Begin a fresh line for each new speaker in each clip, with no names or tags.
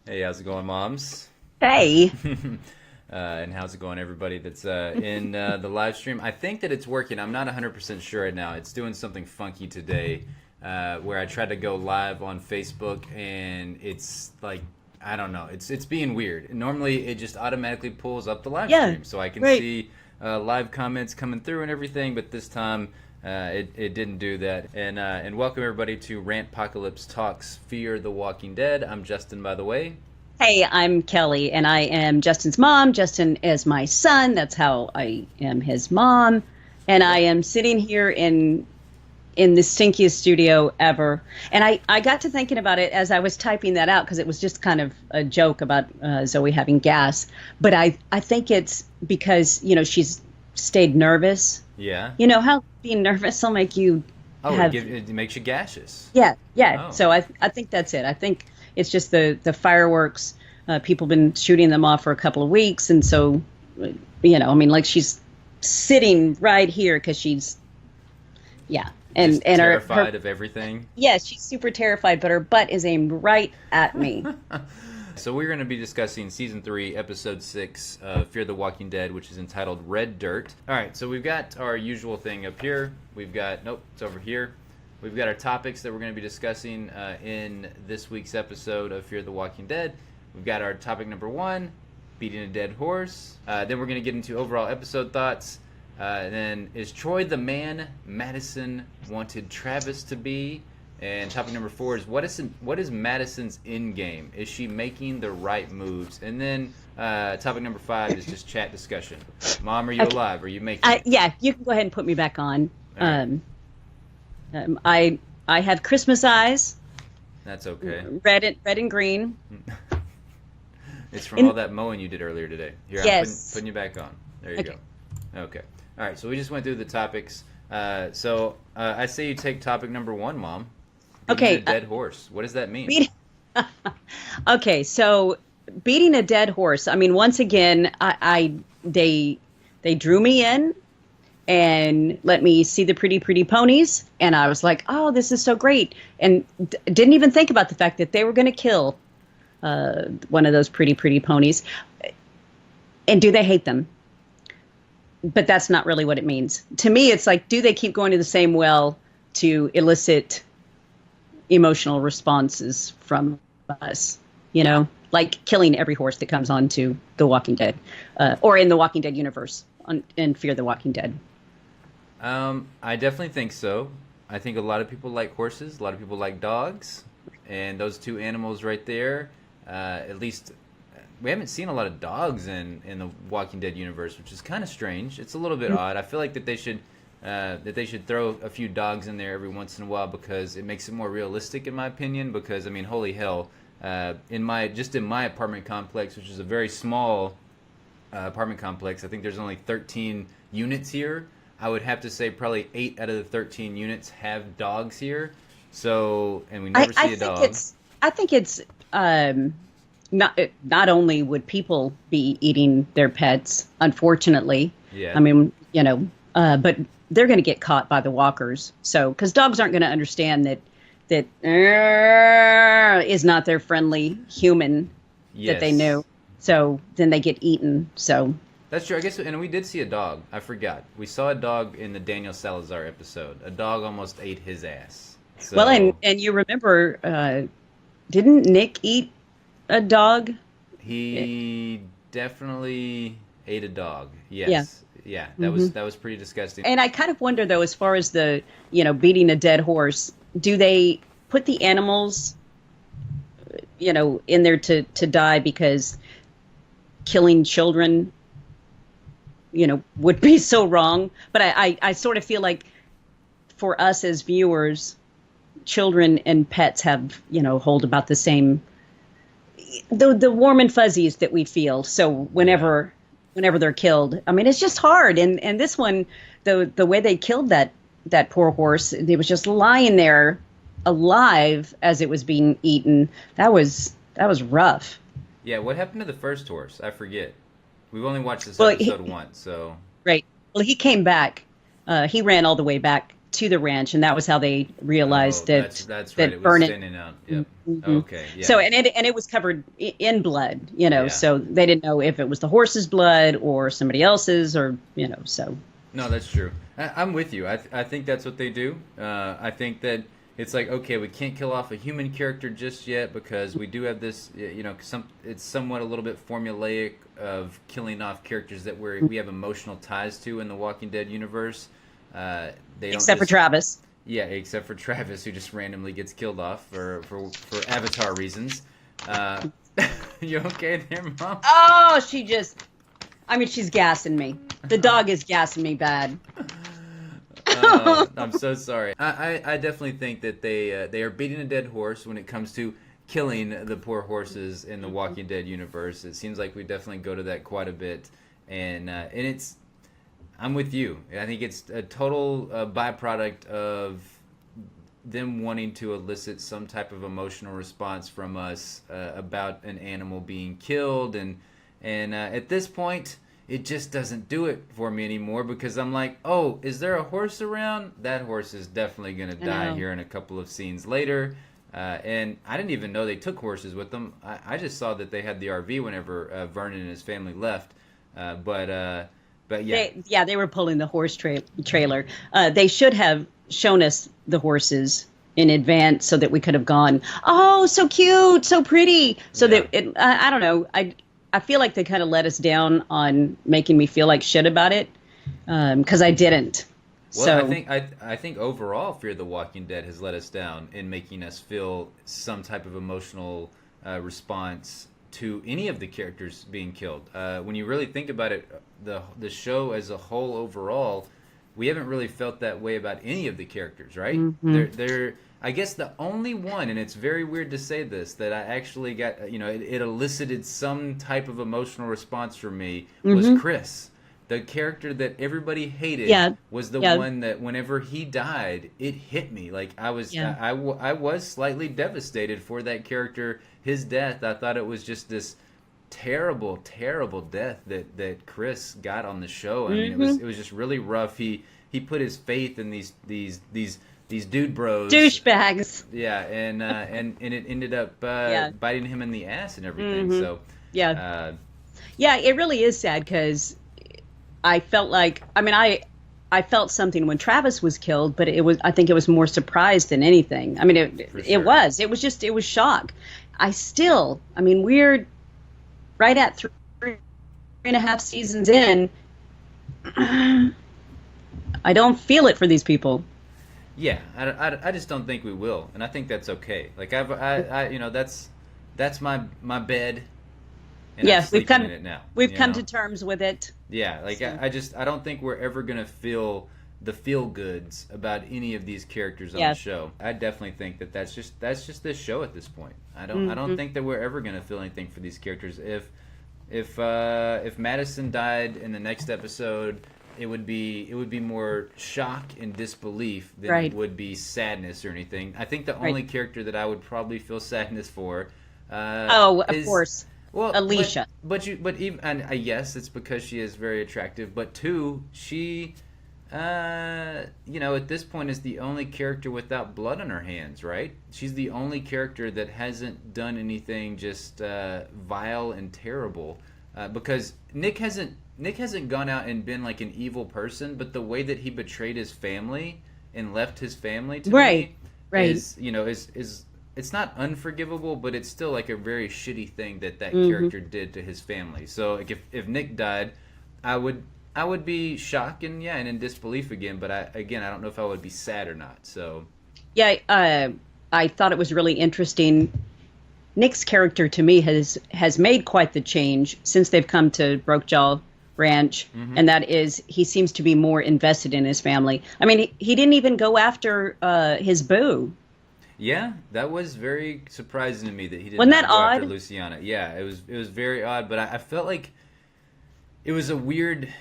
Hey, how's it going, moms?
Hey.
And how's it going, everybody that's in the live stream? I think that it's working. I'm not 100% sure right now. It's doing something funky today where I tried to go live on Facebook and it's like, I don't know. It's being weird. Normally, it just automatically pulls up the live
Yeah,
stream so I can
right.
see live comments coming through and everything, but this time it didn't do that. And welcome, everybody, to Rant Apocalypse Talks Fear the Walking Dead. I'm Justin, by the way.
Hey, I'm Kelly, and I am Justin's mom. Justin is my son. That's how I am his mom. And I
Yep.
am sitting here in the stinkiest studio ever. And I got to thinking about it as I was typing that out because it was just kind of a joke about Zoe having gas. But I think it's because, she's stayed nervous.
Yeah.
You know how being nervous will make you
Oh,
have.
it makes you gaseous.
Yeah, yeah.
Oh,
So I think that's it. I think it's just the fireworks. People been shooting them off for a couple of weeks, and so I mean, like she's sitting right here because she's yeah,
just
and her
terrified of everything.
yeah, she's super terrified, but her butt is aimed right at me.
So we're going to be discussing season 3, episode 6 of Fear the Walking Dead, which is entitled Red Dirt. All right, so we've got our usual thing up here. We've got it's over here. We've got our topics that we're going to be discussing in this week's episode of Fear the Walking Dead. We've got our topic number 1, beating a dead horse. Then we're going to get into overall episode thoughts. Then, is Troy the man Madison wanted Travis to be? And topic number 4 is what is Madison's end game? Is she making the right moves? And then topic number 5 is just chat discussion. Mom, are you
Okay,
alive? Are you making it?
yeah, you can go ahead and put me back on.
All right,
I have Christmas eyes,
that's okay.
red and green.
It's from
In
all that mowing you did earlier today. Here, I'm
yes.
putting you back on. There you
Okay.
go. Okay. All right. So we just went through the topics. I say you take topic number 1, Mom. Beating a
Okay.
dead horse. What does that mean?
Beat, okay, so beating a dead horse. I mean, once again, they drew me in and let me see the pretty pretty ponies, and I was like, oh, this is so great, and didn't even think about the fact that they were going to kill one of those pretty pretty ponies. And do they hate them? But that's not really what it means. To me, it's like, do they keep going to the same well to elicit emotional responses from us, like killing every horse that comes onto The Walking Dead, or in the Walking Dead universe, in Fear the Walking Dead.
I definitely think so. I think a lot of people like horses. A lot of people like dogs, and those two animals right there. At least we haven't seen a lot of dogs in the Walking Dead universe, which is kind of strange. It's a little bit odd. I feel like that they should throw a few dogs in there every once in a while because it makes it more realistic, in my opinion. Because I mean, holy hell, in my apartment complex, which is a very small apartment complex, I think there's only 13 units here. I would have to say probably 8 out of the 13 units have dogs here. So, and we
I,
never
I
see a
think
dog.
it's I think it's not only would people be eating their pets, unfortunately.
Yeah.
I mean, but they're going to get caught by the walkers. So, because dogs aren't going to understand that is not their friendly human that they
Yes.
knew. So then they get eaten. So
That's true. I guess, and we did see a dog. I forgot. We saw a dog in the Daniel Salazar episode. A dog almost ate his ass.
well, and
So
and you remember, didn't Nick eat a dog?
he definitely ate a dog.
Yeah.
Yes. Yeah. That
Hmm.
was pretty disgusting.
And I kind of wonder though, as far as the beating a dead horse, do they put the animals in there to die because killing children would be so wrong? But I sort of feel like for us as viewers, children and pets have hold about the same the warm and fuzzies that we feel. So
Yeah.
whenever they're killed, I mean, it's just hard. And this one, the way they killed that poor horse, it was just lying there alive as it was being eaten. That was rough.
Yeah. What happened to the first horse? I forget. We've only watched this
Well,
episode once, so
right. Well, he came back. He ran all the way back to the ranch, and that was how they realized
Oh,
that
that's right.
that
It was
Vernon.
thinning out. Yep.
Mhm.
Okay. Yeah.
So and it was covered in blood, you know.
Yeah.
So they didn't know if it was the horse's blood or somebody else's, or you know. So
No, that's true. I'm with you. I think that's what they do. I think that it's like, okay, we can't kill off a human character just yet because we do have this, it's somewhat a little bit formulaic of killing off characters that we have emotional ties to in the Walking Dead universe. They don't
except for
just,
Travis.
yeah, except for Travis, who just randomly gets killed off for Avatar reasons. Uh, you okay there, Mom?
Oh, I mean, she's gassing me. The dog is gassing me bad.
I'm so sorry. I definitely think that they are beating a dead horse when it comes to killing the poor horses in the Walking Dead universe. It seems like we definitely go to that quite a bit, and it's I'm with you. I think it's a total byproduct of them wanting to elicit some type of emotional response from us about an animal being killed, and at this point it just doesn't do it for me anymore because I'm like, oh, is there a horse around? That horse is definitely gonna die here in a couple of scenes later. And I didn't even know they took horses with them. I just saw that they had the RV whenever Vernon and his family left. But yeah.
They were pulling the horse trailer. They should have shown us the horses in advance so that we could have gone, oh, so cute, so pretty. So
Yeah.
that I don't know. I feel like they kind of let us down on making me feel like shit about it because I didn't.
Well,
So
I think overall, Fear the Walking Dead has let us down in making us feel some type of emotional response to any of the characters being killed. When you really think about it, the show as a whole overall, we haven't really felt that way about any of the characters, right? They're I guess the only one, and it's very weird to say this, that I actually got, it elicited some type of emotional response from me was Chris. The character that everybody hated was the one that whenever he died, it hit me. Like I was, I was slightly devastated for that character. His death, I thought it was just this terrible, terrible death that Chris got on the show. I mean, it was just really rough. He put his faith in these dude bros,
douchebags.
yeah, and it ended up biting him in the ass and everything. So
Yeah, it really is sad because I felt like, I mean, I felt something when Travis was killed, but I think it was more surprise than anything. I mean, it was shock. I mean, we're right at 3.5 seasons in. I don't feel it for these people.
yeah, I just don't think we will, and I think that's okay. Like that's my bed. And I'm
Yes,
sleeping in it now.
we've
you
come
know?
to terms with it.
Yeah, like
So.
I don't think we're ever gonna feel the feel goods about any of these characters on
Yes.
the show. I definitely think that's just this show at this point. I don't think that we're ever gonna feel anything for these characters. If Madison died in the next episode, it would be more shock and disbelief than
Right.
it would be sadness or anything. I think the only character that I would probably feel sadness for.
Of
is,
course.
Well,
Alicia.
but even and yes, it's because she is very attractive. But two, she, at this point is the only character without blood on her hands, right? She's the only character that hasn't done anything just vile and terrible. Because Nick hasn't gone out and been like an evil person, but the way that he betrayed his family and left his family to me is it's not unforgivable, but it's still like a very shitty thing that character did to his family. So like if Nick died, I would be shocked and in disbelief again. But I don't know if I would be sad or not. So
Yeah, I thought it was really interesting. Nick's character to me has made quite the change since they've come to Brokejaw Ranch, and that is he seems to be more invested in his family. I mean, he didn't even go after his boo.
yeah, that was very surprising to me that he did
Wasn't
not
that
go after
odd?
Luciana. Yeah, it was very odd, but I felt like it was a weird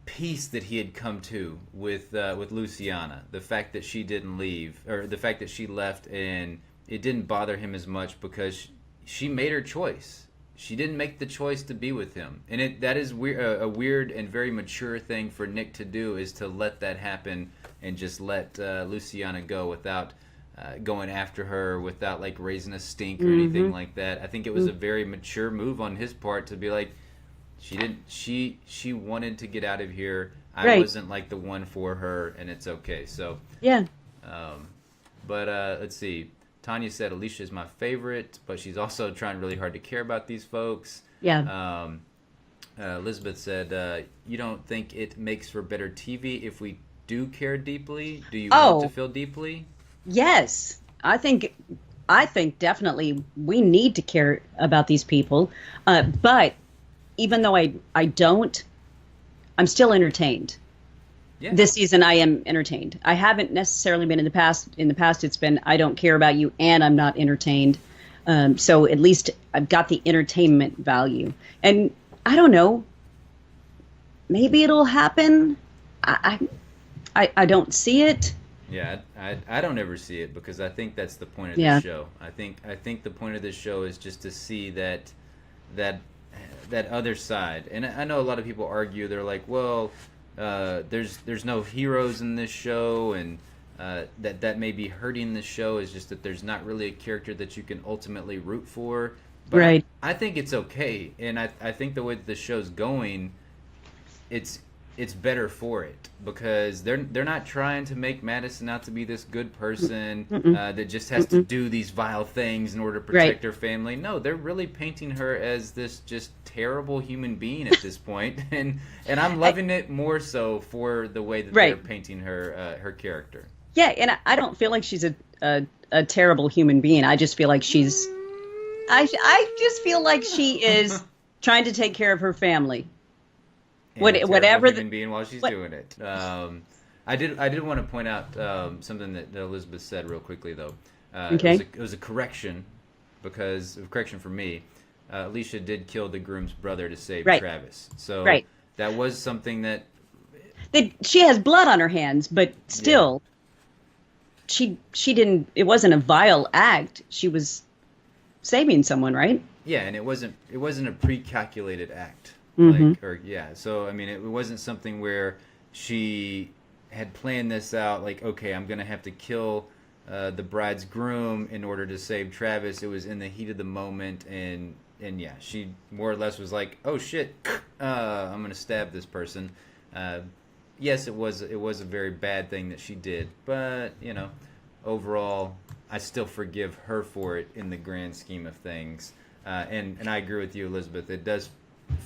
peace that he had come to with Luciana. The fact that she didn't leave, or the fact that she left, and it didn't bother him as much because she made her choice. She didn't make the choice to be with him, and that is a weird and very mature thing for Nick to do, is to let that happen and just let Luciana go without going after her, without like raising a stink or anything like that. I think it was a very mature move on his part to be like, she wanted to get out of here. I wasn't like the one for her, and it's okay. So
yeah.
But let's see. Tanya said Alicia is my favorite, but she's also trying really hard to care about these folks.
Yeah.
Elizabeth said, you don't think it makes for better TV if we do care deeply? Do you want to feel deeply?
Yes. I think definitely we need to care about these people. But even though I don't, I'm still entertained. Yeah. This season, I am entertained. I haven't necessarily been in the past. In the past, it's been I don't care about you, and I'm not entertained. So at least I've got the entertainment value. And I don't know. Maybe it'll happen. I don't see it.
Yeah, I don't ever see it because I think that's the point of the show. I think the point of this show is just to see that other side. And I know a lot of people argue. They're like, well. There's no heroes in this show, and that may be hurting the show is just that there's not really a character that you can ultimately root for. But
right.
I think it's okay, and I think the way that the show's going, it's better for it because they're not trying to make Madison out to be this good person that just has to do these vile things in order to protect her family. No, they're really painting her as this just terrible human being at this point, and I'm loving it more so for the way that they're painting her character.
Yeah, and I don't feel like she's a terrible human being. I just feel like she's I just feel like she is trying to take care of her family. Whatever
human being while she's doing it. I did want to point out something that Elizabeth said real quickly though. It was a correction for me. Alicia did kill the groom's brother to save Travis. So that was something that
she has blood on her hands, but still she didn't. It wasn't a vile act. She was saving someone, right?
Yeah, and it wasn't a pre-calculated act. So I mean, it wasn't something where she had planned this out. Like, okay, I'm gonna have to kill the bride's groom in order to save Travis. It was in the heat of the moment, and yeah, she more or less was like, oh shit, I'm gonna stab this person. Yes, it was a very bad thing that she did, but overall, I still forgive her for it in the grand scheme of things. And I agree with you, Elizabeth.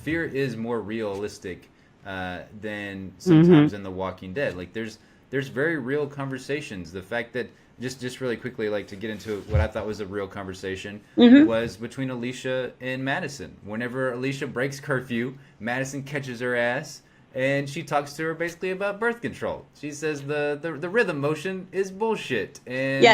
Fear is more realistic than sometimes in The Walking Dead. Like there's very real conversations. The fact that just really quickly, like to get into what I thought was a real conversation was between Alicia and Madison. Whenever Alicia breaks curfew, Madison catches her ass and she talks to her basically about birth control. She says the rhythm motion is bullshit, and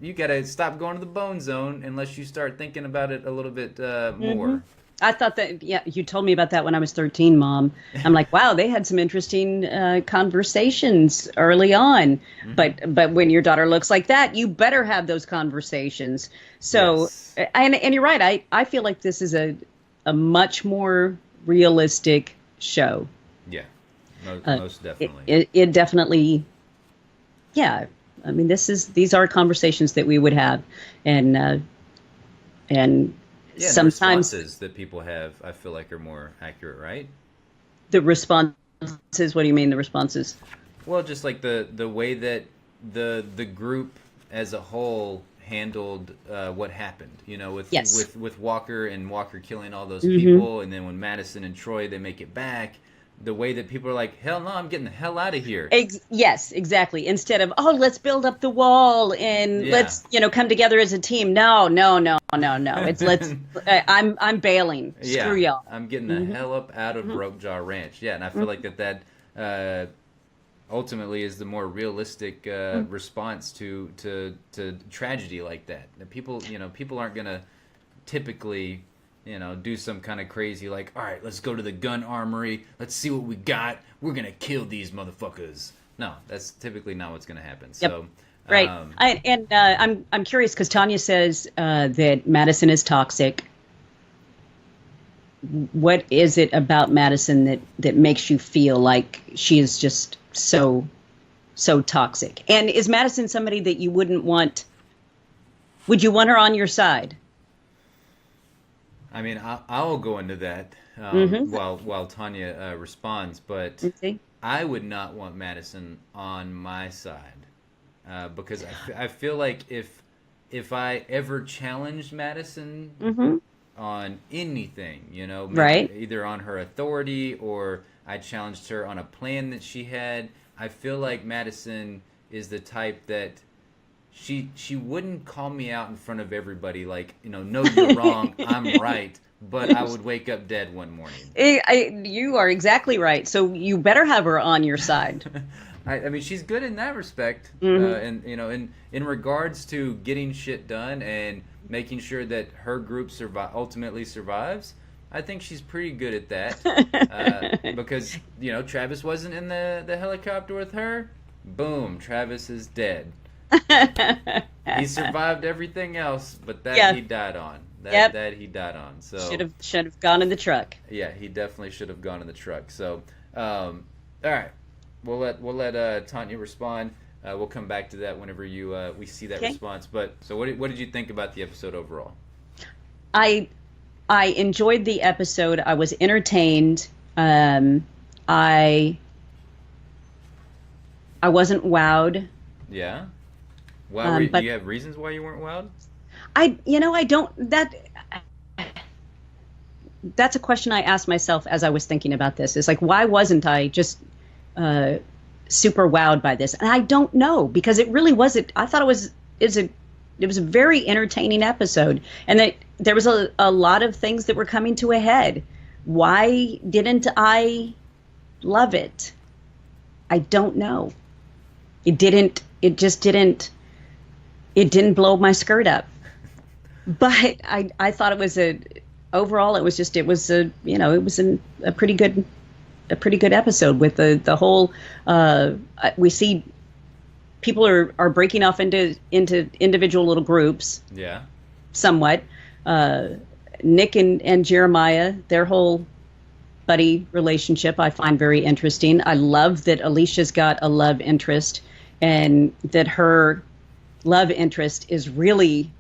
you gotta stop going to the bone zone unless you start thinking about it a little bit more.
I thought that, you told me about that when I was 13, Mom. I'm like, wow, they had some interesting conversations early on. But when your daughter looks like that, you better have those conversations. So, and you're right. I feel like this is a much more realistic show.
Yeah, most definitely.
It definitely, I mean, these are conversations that we would have, and
yeah,
sometimes
the responses that people have, I feel like, are more accurate, right?
The responses. What do you mean, the responses?
Well, just like the way that the group as a whole handled what happened. With Walker and Walker killing all those people, and then when Madison and Troy they make it back. The way that people are like, hell no, I'm getting the hell out of here.
Yes, exactly. Instead of, let's build up the wall and let's, come together as a team. No. It's I'm bailing. Screw y'all.
I'm getting the hell up out of Rope Jaw Ranch. Yeah, and I feel like that ultimately is the more realistic response to tragedy like that. People aren't gonna typically do some kind of crazy like, all right, let's go to the gun armory. Let's see what we got. We're going to kill these motherfuckers. No, that's typically not what's going to happen. Yep. So,
right. I'm curious because Tanya says that Madison is toxic. What is it about Madison that makes you feel like she is just so so toxic. And is Madison somebody that you wouldn't want? Would you want her on your side?
I mean, I'll go into that while Tanya responds, but
Okay.
I would not want Madison on my side because I feel like if I ever challenged Madison on anything, you know, maybe
Right.
either on her authority or I challenged her on a plan that she had, I feel like Madison is the type that she wouldn't call me out in front of everybody like, you know, no, you're wrong, I'm right, but I would wake up dead one morning.
You are exactly right. So you better have her on your side.
I mean, she's good in that respect, and you know, in regards to getting shit done and making sure that her group ultimately survives. I think she's pretty good at that because you know Travis wasn't in the helicopter with her. Boom, Travis is dead. He survived everything else, but that he died on. That he died on. So
should have gone in the truck.
Yeah, he definitely should have gone in the truck. So, all right, we'll let Tanya respond. We'll come back to that whenever we see that response. But so, what did you think about the episode overall?
I enjoyed the episode. I was entertained. I wasn't wowed.
Yeah. Why do you have reasons why you weren't wowed?
That's a question I asked myself as I was thinking about this. Is like, why wasn't I just super wowed by this? And I don't know, because it really wasn't. I thought it was a very entertaining episode, and that there was a lot of things that were coming to a head. Why didn't I love it? I don't know. It didn't blow my skirt up, but I thought it was overall it was a pretty good episode with the whole we see people are breaking off into individual little groups.
Yeah.
Somewhat. Nick and Jeremiah, their whole buddy relationship, I find very interesting. I love that Alicia's got a love interest, and that her love interest is really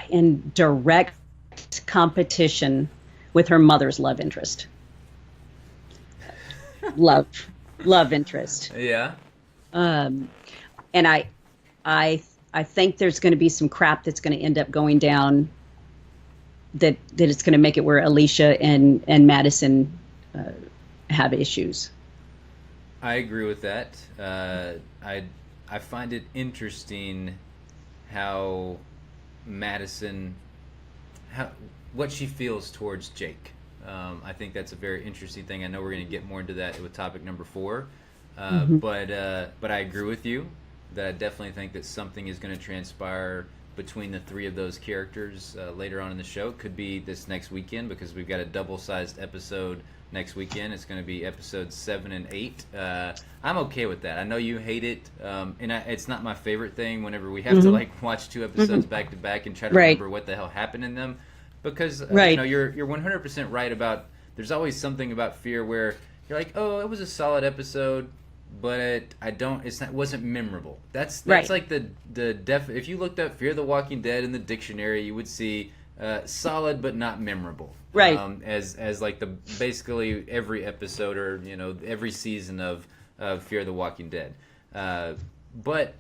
in direct competition with her mother's love interest. Love interest.
Yeah.
And I think there's going to be some crap that's going to end up going down. That it's going to make it where Alicia and Madison have issues.
I agree with that. I find it interesting how Madison, what she feels towards Jake. I think that's a very interesting thing. I know we're going to get more into that with topic number 4, but I agree with you that I definitely think that something is going to transpire between the 3 of those characters later on in the show. It could be this next weekend, because we've got a double-sized episode next weekend. It's going to be episodes 7 and 8. I'm okay with that. I know you hate it, and it's not my favorite thing whenever we have to like watch 2 episodes back to back and try to remember what the hell happened in them, because you know, you're 100% right about there's always something about Fear where you're like, oh, it was a solid episode, but it wasn't memorable. That's like if you looked up Fear the Walking Dead in the dictionary, you would see solid but not memorable.
Right.
As like basically every episode, or you know, every season of Fear the Walking Dead. But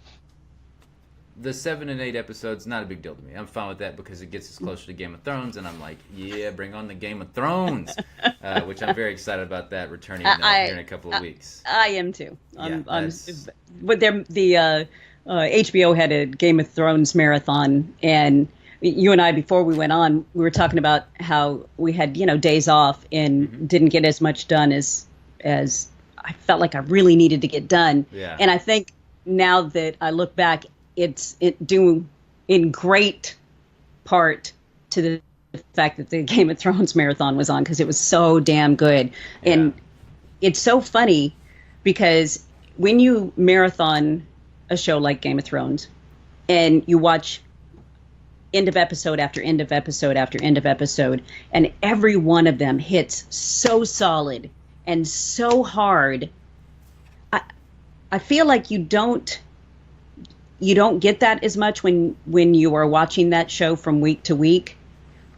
the 7 and 8 episodes, not a big deal to me. I'm fine with that because it gets us closer to Game of Thrones, and I'm like, yeah, bring on the Game of Thrones, which I'm very excited about that returning here in a couple of weeks.
I am too. But the HBO had a Game of Thrones marathon, and you and I, before we went on, we were talking about how we had, days off and didn't get as much done as I felt like I really needed to get done.
Yeah.
And I think now that I look back, it's due in great part to the fact that the Game of Thrones marathon was on, because it was so damn good. Yeah. And it's so funny because when you marathon a show like Game of Thrones and you watch end of episode after end of episode after end of episode, and every one of them hits so solid and so hard, I feel like you don't get that as much when you are watching that show from week to week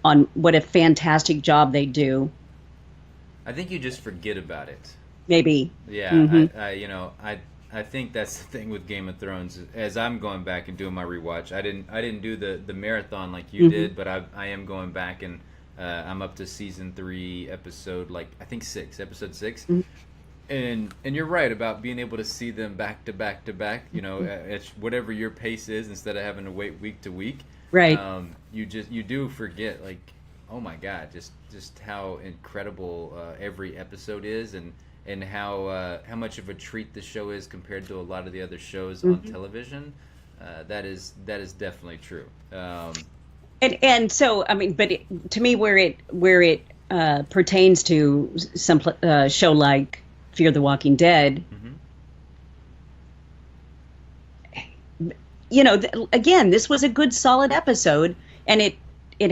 on what a fantastic job they do.
I think you just forget about it.
Maybe.
Yeah, I think that's the thing with Game of Thrones. As I'm going back and doing my rewatch, I didn't do the marathon like you did, but I am going back and I'm up to season 3, episode I think episode 6. And you're right about being able to see them back to back to back. At whatever your pace is, instead of having to wait week to week.
Right.
You do forget, oh my God, just how incredible every episode is, and how much of a treat the show is compared to a lot of the other shows on television. That is definitely true.
And so, I mean, but to me, where it pertains to some show like Fear the Walking Dead, again, this was a good, solid episode, and it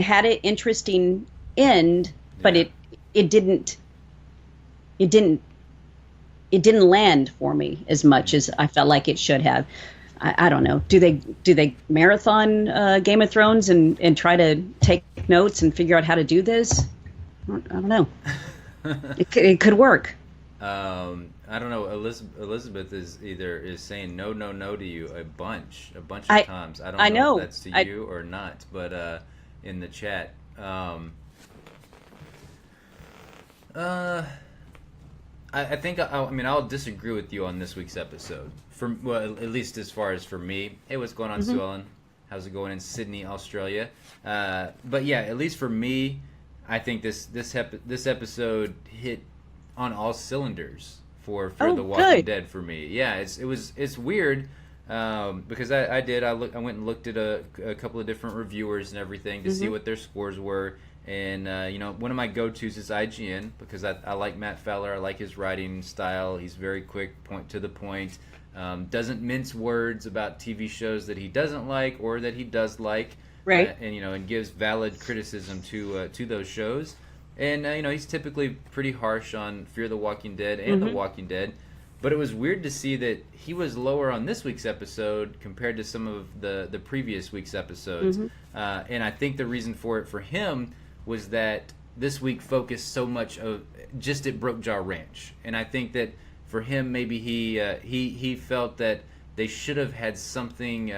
had an interesting end, but it didn't land for me as much as I felt like it should have. I don't know. Do they marathon Game of Thrones and try to take notes and figure out how to do this? I don't know. It could work.
I don't know. Elizabeth is saying no to you a bunch of times. I don't know if that's to you or not, but in the chat. I think I'll disagree with you on this week's episode. At least as far as for me. Hey, what's going on, Sue Ellen? How's it going in Sydney, Australia? But yeah, at least for me, I think this episode hit on all cylinders for Fear the Walking Dead for me. Yeah, it's weird because I went and looked at a couple of different reviewers and everything to see what their scores were. And, one of my go-tos is IGN because I like Matt Fowler. I like his writing style. He's very quick, point to the point. Doesn't mince words about TV shows that he doesn't like or that he does like.
Right.
And gives valid criticism to those shows. And, he's typically pretty harsh on Fear the Walking Dead and The Walking Dead. But it was weird to see that he was lower on this week's episode compared to some of the previous week's episodes. And I think the reason for him was that this week focused so much of just at Brokejaw Ranch, and I think that for him maybe he felt that they should have had something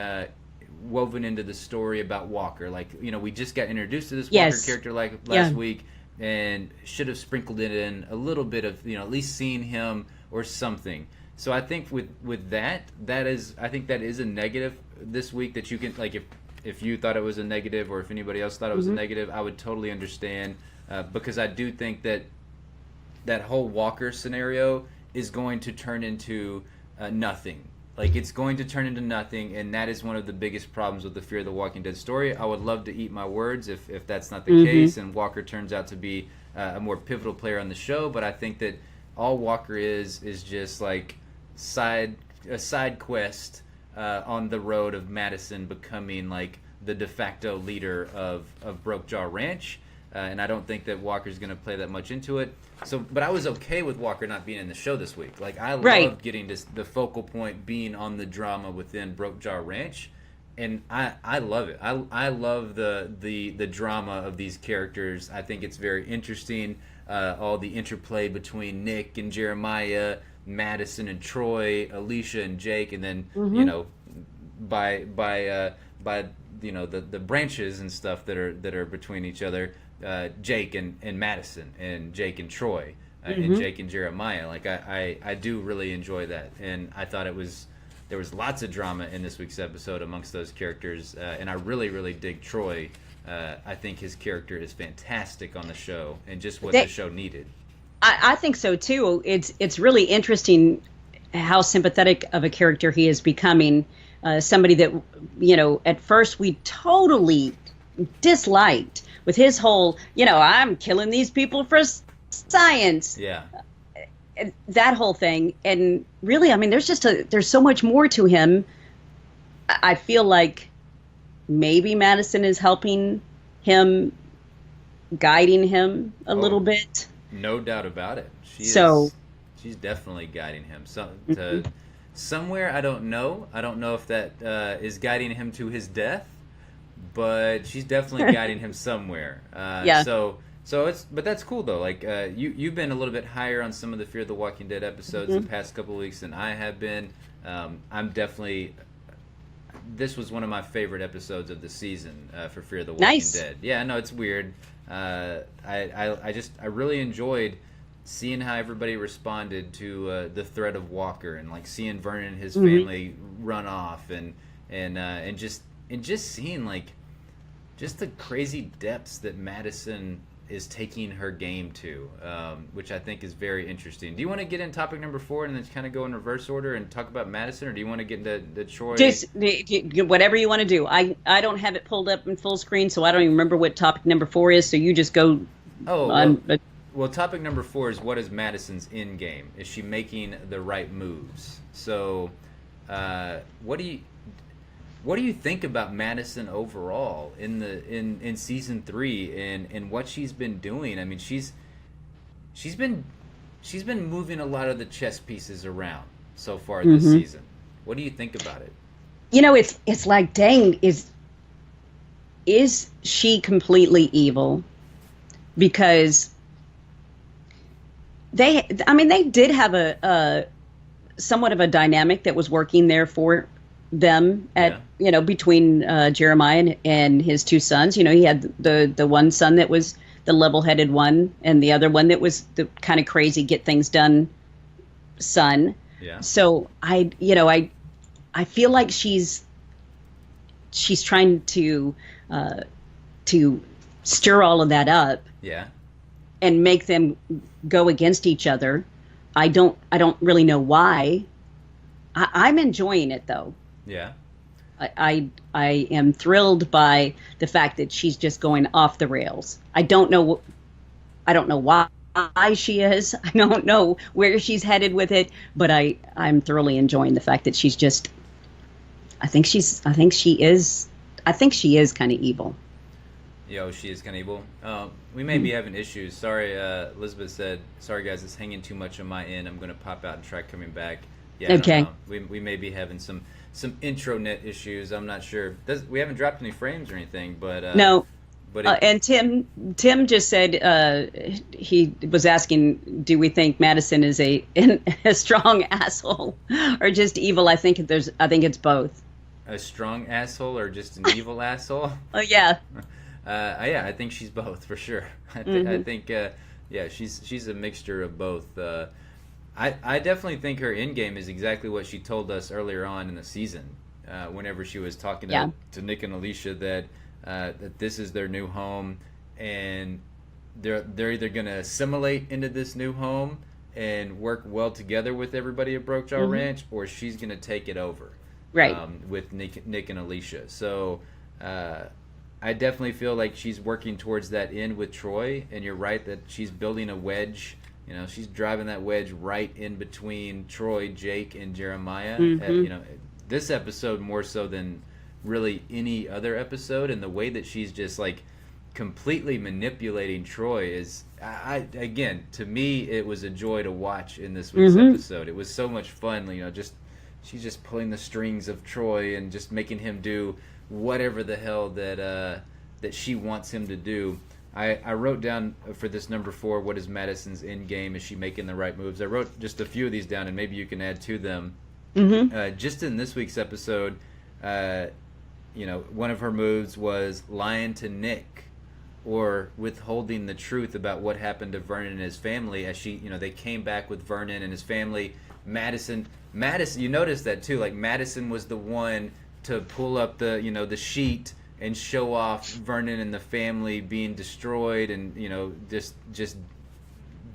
woven into the story about Walker. We just got introduced to this Walker character last week, and should have sprinkled it in a little bit of at least seeing him or something. So I think with that is a negative this week that you can if you thought it was a negative or if anybody else thought it was a negative, I would totally understand because I do think that whole Walker scenario is going to turn into nothing. It's going to turn into nothing, and that is one of the biggest problems with the Fear the Walking Dead story. I would love to eat my words if that's not the case and Walker turns out to be a more pivotal player on the show, but I think that all Walker is just a side quest on the road of Madison becoming the de facto leader of Brokejaw Ranch, and I don't think that Walker's going to play that much into it. But I was okay with Walker not being in the show this week. I love getting the focal point being on the drama within Brokejaw Ranch, and I love it. I love the drama of these characters. I think it's very interesting. All the interplay between Nick and Jeremiah, Madison and Troy, Alicia and Jake, and then by the branches and stuff that are between each other, Jake and Madison, and Jake and Troy, and Jake and Jeremiah. I do really enjoy that, and I thought there was lots of drama in this week's episode amongst those characters, and I really, really dig Troy. I think his character is fantastic on the show, and just what the show needed.
I think so too. It's really interesting how sympathetic of a character he is becoming. Somebody that at first we totally disliked with his whole I'm killing these people for science.
Yeah.
That whole thing, and really, there's so much more to him. I feel like maybe Madison is helping him, guiding him a little bit.
No doubt about it. She's definitely guiding him. somewhere. I don't know. I don't know if that is guiding him to his death, but she's definitely guiding him somewhere.
Yeah.
So it's, but that's cool though. Like you've been a little bit higher on some of the Fear the Walking Dead episodes the past couple of weeks than I have been. I'm definitely. This was one of my favorite episodes of the season for Fear the Walking
Nice.
Dead. Yeah, no, it's weird. I really enjoyed seeing how everybody responded to the threat of Walker, and like seeing Vernon and his family run off, and just seeing like just the crazy depths that Madison is taking her game to, which I think is very interesting. Do you want to get in topic number 4 and then kind of go in reverse order and talk about Madison, or do you want to get into the Troy?
Just whatever you want to do. I don't have it pulled up in full screen, so I don't even remember what topic number 4 is. So you just go.
Well, topic number 4 is, what is Madison's end game? Is she making the right moves? So, what do you think about Madison overall in season 3 and what she's been doing? I mean, she's been moving a lot of the chess pieces around so far this season. What do you think about it?
You know, it's like, dang, is she completely evil? Because they did have a somewhat of a dynamic that was working there for them between Jeremiah and his 2 sons. You know, he had the one son that was the level-headed one, and the other one that was the kind of crazy get things done son.
Yeah.
So I feel like she's trying to stir all of that up.
Yeah.
And make them go against each other. I don't really know why. I'm enjoying it though.
Yeah.
I am thrilled by the fact that she's just going off the rails. I don't know why she is. I don't know where she's headed with it, but I'm thoroughly enjoying the fact that she's just. I think she is kind of evil.
Yo, she is kind of evil. We may be having issues. Sorry, Elizabeth said, sorry guys, it's hanging too much on my end. I'm going to pop out and try coming back. Yeah,
okay.
I don't know. We may be having some intranet issues. I'm not sure. We haven't dropped any frames or anything, but
no.
But
and Tim just said he was asking, do we think Madison is a strong asshole or just evil? I think it's both.
A strong asshole or just an evil asshole?
Oh yeah.
Yeah, I think she's both for sure. I think she's a mixture of both. I definitely think her end game is exactly what she told us earlier on in the season, whenever she was talking to Nick and Alicia that this is their new home, and they're either going to assimilate into this new home and work well together with everybody at Brokejaw Ranch, or she's going to take it over,
right?
With Nick and Alicia. So. I definitely feel like she's working towards that end with Troy, and you're right that she's building a wedge. You know, she's driving that wedge right in between Troy, Jake, and Jeremiah. This episode more so than really any other episode, and the way that she's just like completely manipulating Troy is, again, to me, it was a joy to watch in this week's episode. It was so much fun. You know, she's just pulling the strings of Troy and just making him do whatever the hell that she wants him to do. I wrote down for this number 4, what is Madison's end game? Is she making the right moves? I wrote just a few of these down, and maybe you can add to them. Just in this week's episode, one of her moves was lying to Nick, or withholding the truth about what happened to Vernon and his family. As they came back with Vernon and his family. Madison, you noticed that too. Like Madison was the one to pull up the sheet and show off Vernon and the family being destroyed and just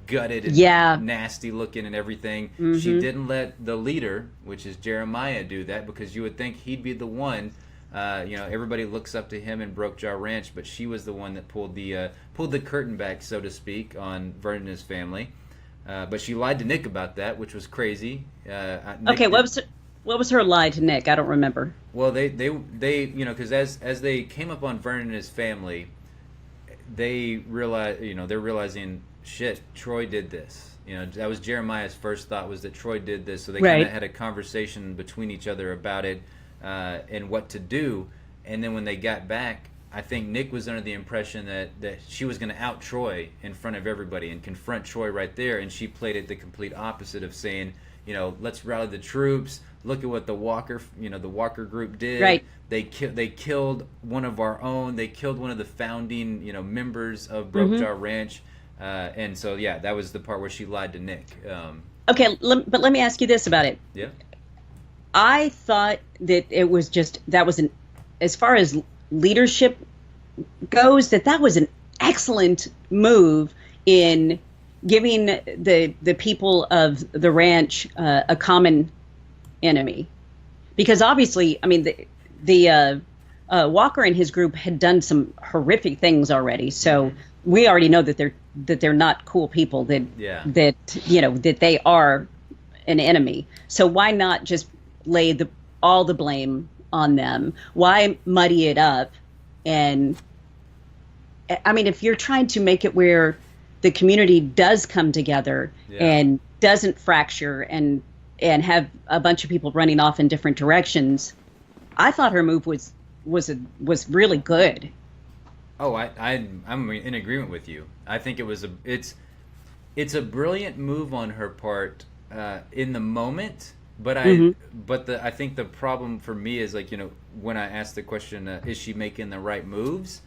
gutted and nasty looking and everything. She didn't let the leader, which is Jeremiah, do that, because you would think he'd be the one. Everybody looks up to him in Brokejaw Ranch, but she was the one that pulled the curtain back, so to speak, on Vernon and his family. But she lied to Nick about that, which was crazy.
What was her lie to Nick? I don't remember.
Well, they because as they came up on Vernon and his family, they realize they're realizing, shit, Troy did this. You know, that was Jeremiah's first thought, was that Troy did this, so they
Right.
kind of had a conversation between each other about it and what to do. And then when they got back, I think Nick was under the impression that she was going to out Troy in front of everybody and confront Troy right there, and she played it the complete opposite of saying, you know, let's rally the troops. Look at what the Walker group did.
Right.
They killed one of our own. They killed one of the founding, members of Brokejaw Ranch. And so, yeah, that was the part where she lied to Nick.
Okay, but let me ask you this about it.
Yeah.
I thought that it was as far as leadership goes, that was an excellent move in giving the people of the ranch a common enemy, because obviously, I mean, the Walker and his group had done some horrific things already, so we already know that they're not cool people. That they are an enemy. So why not just lay all the blame on them? Why muddy it up? And I mean, if you're trying to make it where the community does come together and doesn't fracture and have a bunch of people running off in different directions, I thought her move was really good.
Oh, I'm in agreement with you. I think it's a brilliant move on her part in the moment. But I think the problem for me is, like, when I ask the question, is she making the right moves?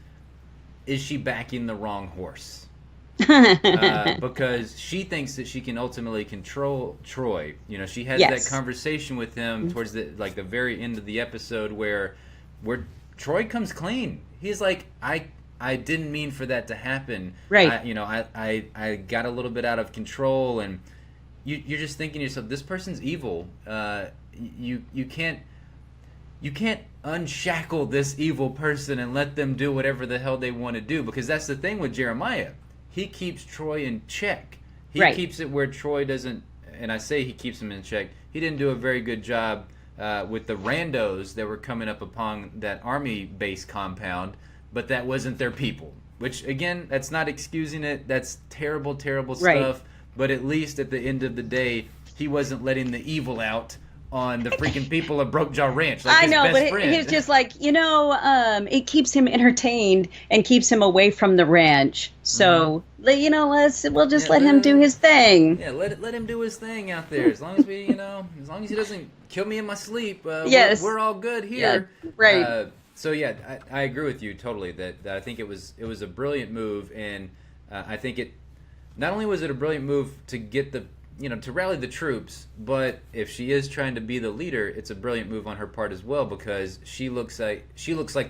Is she backing the wrong horse? Because she thinks that she can ultimately control Troy. She has that conversation with him towards the very end of the episode where Troy comes clean. He's like, I didn't mean for that to happen.
Right.
I got a little bit out of control, and you're just thinking to yourself, this person's evil. You can't unshackle this evil person and let them do whatever the hell they want to do, because that's the thing with Jeremiah. He keeps Troy in check. He keeps it where Troy doesn't, and I say he keeps him in check. He didn't do a very good job with the randos that were coming up upon that army base compound, but that wasn't their people. Which, again, that's not excusing it. That's terrible, terrible stuff. But at least at the end of the day, he wasn't letting the evil out on the freaking people of Brokejaw Ranch. Like,
I know,
his best
but
friend.
he's just like, it keeps him entertained and keeps him away from the ranch. So, we'll just let him do his thing.
Yeah, let him do his thing out there. As long as as long as he doesn't kill me in my sleep,
yes,
we're all good here.
Yeah, right.
So yeah, I agree with you totally that I think it was a brilliant move, and I think it not only was it a brilliant move to get to rally the troops, but if she is trying to be the leader, it's a brilliant move on her part as well, because she looks like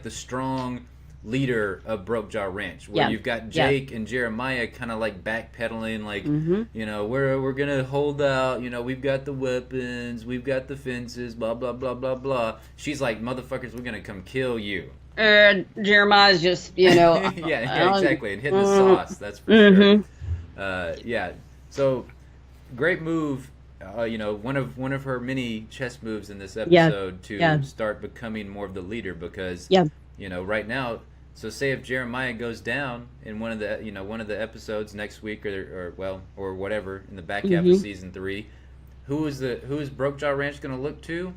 the strong leader of Brokejaw Ranch, where you've got Jake and Jeremiah kind of like backpedaling, like, we're gonna hold out, we've got the weapons, we've got the fences, blah blah blah blah blah. She's like, motherfuckers, we're gonna come kill you.
Jeremiah's just
yeah, exactly, and hitting the sauce, that's for sure. So great move. One of her many chess moves in this episode to start becoming more of the leader, because right now, so say if Jeremiah goes down in one of the episodes next week or whatever in the back half of season 3, who is Brokejaw Ranch going to look to?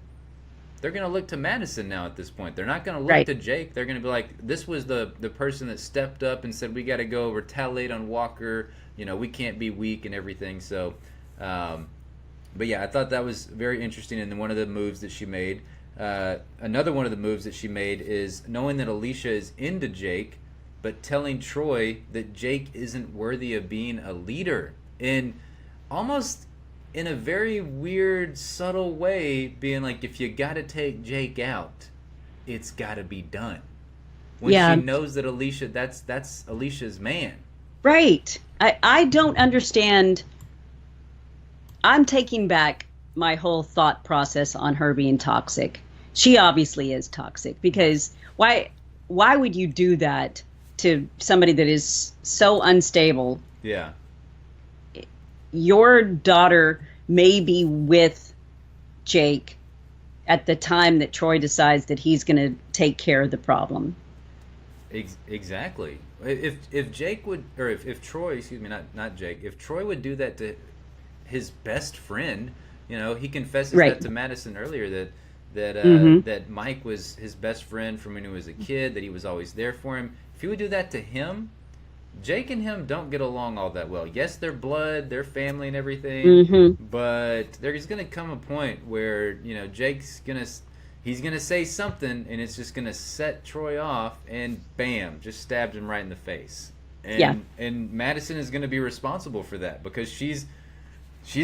They're going to look to Madison now at this point. They're not going to look to Jake. They're going to be like, this was the person that stepped up and said, we got to go retaliate on Walker. We can't be weak and everything. So, but yeah, I thought that was very interesting. And then one of the moves that she made, another one of the moves that she made is knowing that Alicia is into Jake, but telling Troy that Jake isn't worthy of being a leader. And almost in a very weird, subtle way, being like, if you got to take Jake out, it's got to be done. When she knows that Alicia, that's Alicia's man.
Right. I don't understand. I'm taking back my whole thought process on her being toxic. She obviously is toxic, because why would you do that to somebody that is so unstable?
Yeah.
Your daughter may be with Jake at the time that Troy decides that he's going to take care of the problem.
Exactly. If Jake would, or if Troy, excuse me, not Jake, if Troy would do that his best friend. You know, he confesses
Right.
that to Madison earlier,
Mm-hmm.
that Mike was his best friend from when he was a kid, that he was always there for him. If he would do that to him, Jake and him don't get along all that well. Yes, they're blood, they're family and everything,
Mm-hmm.
but there's going to come a point where, you know, he's going to say something and it's just going to set Troy off, and bam, just stabbed him right in the face. And
Yeah.
and Madison is going to be responsible for that, because she's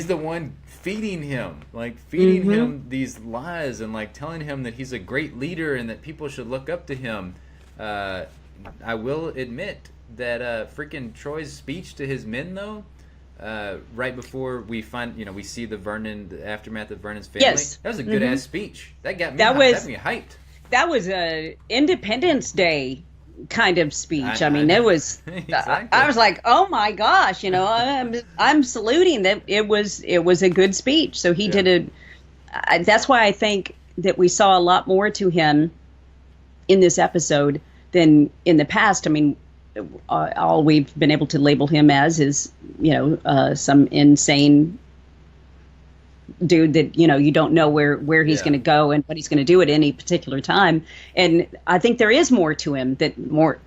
the one feeding him, like feeding
Mm-hmm.
him these lies and like telling him that he's a great leader and that people should look up to him. I will admit that freaking Troy's speech to his men, though, right before we see the aftermath of Vernon's family.
Yes.
That was a good ass speech. That got me.
That
That
was-
me hyped.
That was a Independence Day kind of speech. I mean,
I-
it was.
Exactly.
I was like, oh my gosh, you know, I'm saluting that. It was a good speech. So he
Yeah.
did that's why I think that we saw a lot more to him in this episode than in the past. I mean, all we've been able to label him as is, you know, some insane dude that, you know, you don't know where he's
Yeah.
going to go and what he's going to do at any particular time. And I think there is more to him,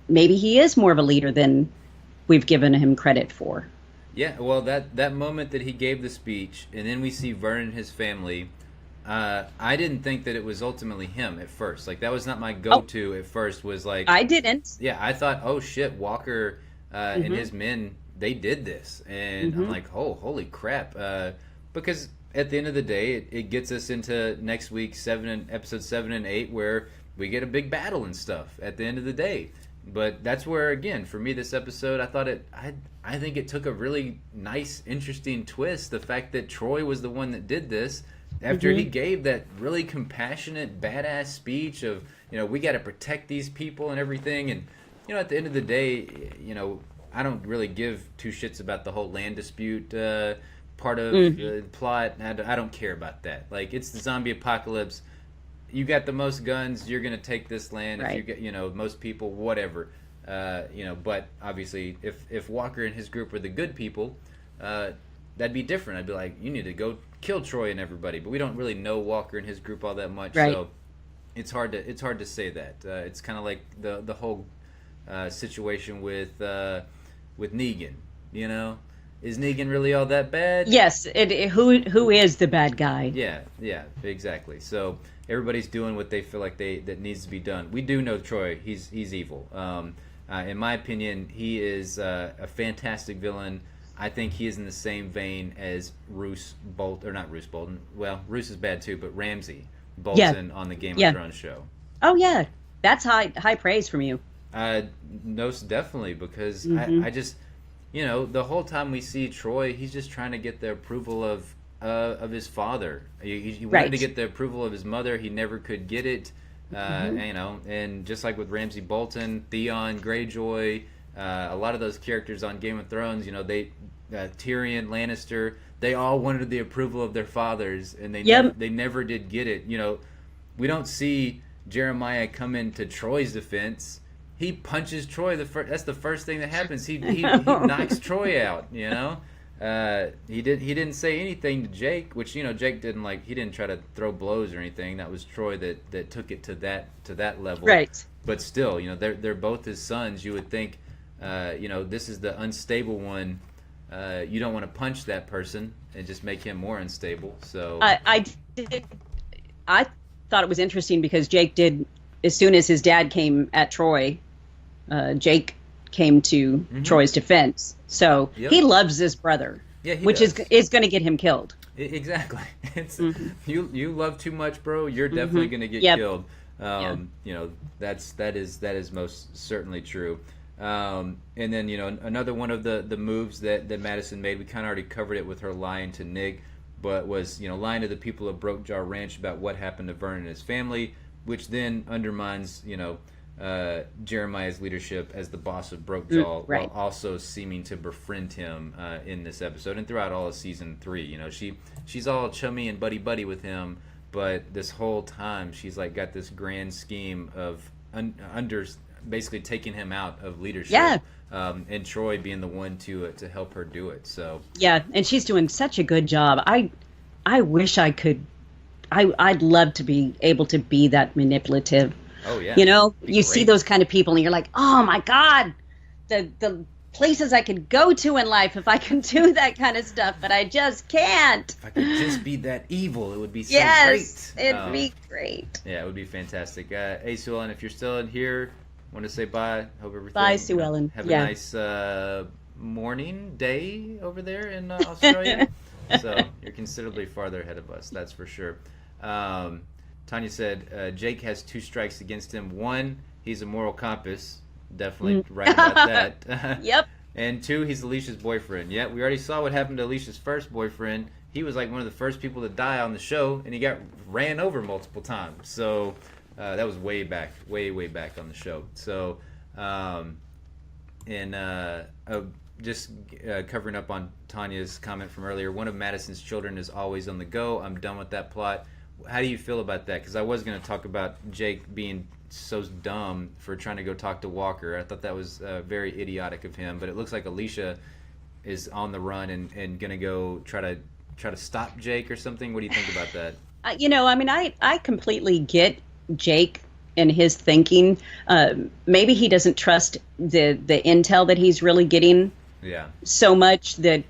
maybe he is more of a leader than we've given him credit for.
Yeah, well, that moment that he gave the speech, and then we see Vernon and his family. I didn't think that it was ultimately him at first. Like, that was not my go-to at first. Was like,
I didn't.
yeah, I thought, oh shit, Walker and his men, they did this, and I'm like, oh, holy crap, because at the end of the day, it gets us into next week, episode 7 and 8, where we get a big battle and stuff at the end of the day. But that's where, again, for me, this episode, I think it took a really nice, interesting twist. The fact that Troy was the one that did this, after he gave that really compassionate, badass speech of, you know, we got to protect these people and everything. And, you know, at the end of the day, you know, I don't really give two shits about the whole land dispute part of the plot. I don't care about that. Like, it's the zombie apocalypse. You got the most guns, you're going to take this land.
Right.
If you get, you know, most people, whatever. You know, but obviously, if Walker and his group were the good people, that'd be different. I'd be like, you need to go kill Troy and everybody. But we don't really know Walker and his group all that much,
Right.
so it's hard to say that. It's kind of like the whole situation with Negan. You know, is Negan really all that bad?
Yes. Who is the bad guy?
Yeah, exactly. So everybody's doing what they feel like that needs to be done. We do know Troy. He's evil. In my opinion, he is a fantastic villain. I think he is in the same vein as Roose Bolton, or not Roose Bolton. Well, Roose is bad too, but Ramsay Bolton on the Game of Thrones show.
Oh yeah, that's high praise from you.
Most definitely, because I just, you know, the whole time we see Troy, he's just trying to get the approval of his father. He wanted to get the approval of his mother. He never could get it. You know, and just like with Ramsay Bolton, Theon Greyjoy, a lot of those characters on Game of Thrones, you know, Tyrion Lannister, they all wanted the approval of their fathers, and they never did get it. You know, we don't see Jeremiah come into Troy's defense. He punches Troy. That's the first thing that happens. He knocks Troy out. You know, he didn't say anything to Jake, which, you know, Jake didn't like. He didn't try to throw blows or anything. That was Troy that took it to that level.
Right.
But still, you know, they're both his sons. You would think, you know, this is the unstable one. You don't want to punch that person and just make him more unstable. So
I thought it was interesting because Jake did, as soon as his dad came at Troy, Jake came to Troy's defense. So he loves this brother, which
does.
is going to get him killed.
Exactly. It's you love too much, bro. You're definitely going to get killed. You know, that is most certainly true. And then, you know, another one of the moves that Madison made, we kind of already covered it with her lying to Nick, but was, you know, lying to the people of Broke Jaw Ranch about what happened to Vernon and his family, which then undermines, you know, Jeremiah's leadership as the boss of Broke Jaw, while also seeming to befriend him in this episode and throughout all of season 3. You know, she's all chummy and buddy with him, but this whole time she's like got this grand scheme of under basically taking him out of leadership.
Yeah.
And Troy being the one to help her do it. So
Yeah, and she's doing such a good job. I wish I could. I'd love to be able to be that manipulative.
oh yeah,
You know,
Be
you see
great.
those kind of people, and you're like, oh my God, the places I could go to in life if I can do that kind of stuff, but I just can't.
If I could just be that evil, it would be so
Yes,
great.
it'd be great.
Yeah, it would be fantastic. Hey, Sue Ellen, if you're still in here, want to say bye. Hope everything.
Bye, Sue Ellen.
Have
Yeah.
a nice morning, day over there in Australia. So you're considerably farther ahead of us, that's for sure. Tanya said Jake has 2 strikes against him. 1, he's a moral compass. Definitely right about that.
Yep.
And 2, he's Alicia's boyfriend. Yeah, we already saw what happened to Alicia's first boyfriend. He was like one of the first people to die on the show, and he got ran over multiple times. So that was way back on the show. So, just covering up on Tanya's comment from earlier, one of Madison's children is always on the go. I'm done with that plot. How do you feel about that? Because I was going to talk about Jake being so dumb for trying to go talk to Walker. I thought that was very idiotic of him. But it looks like Alicia is on the run and going to go try to stop Jake or something. What do you think about that?
You know, I mean, I completely get Jake and his thinking. Maybe he doesn't trust the intel that he's really getting
Yeah.
so much that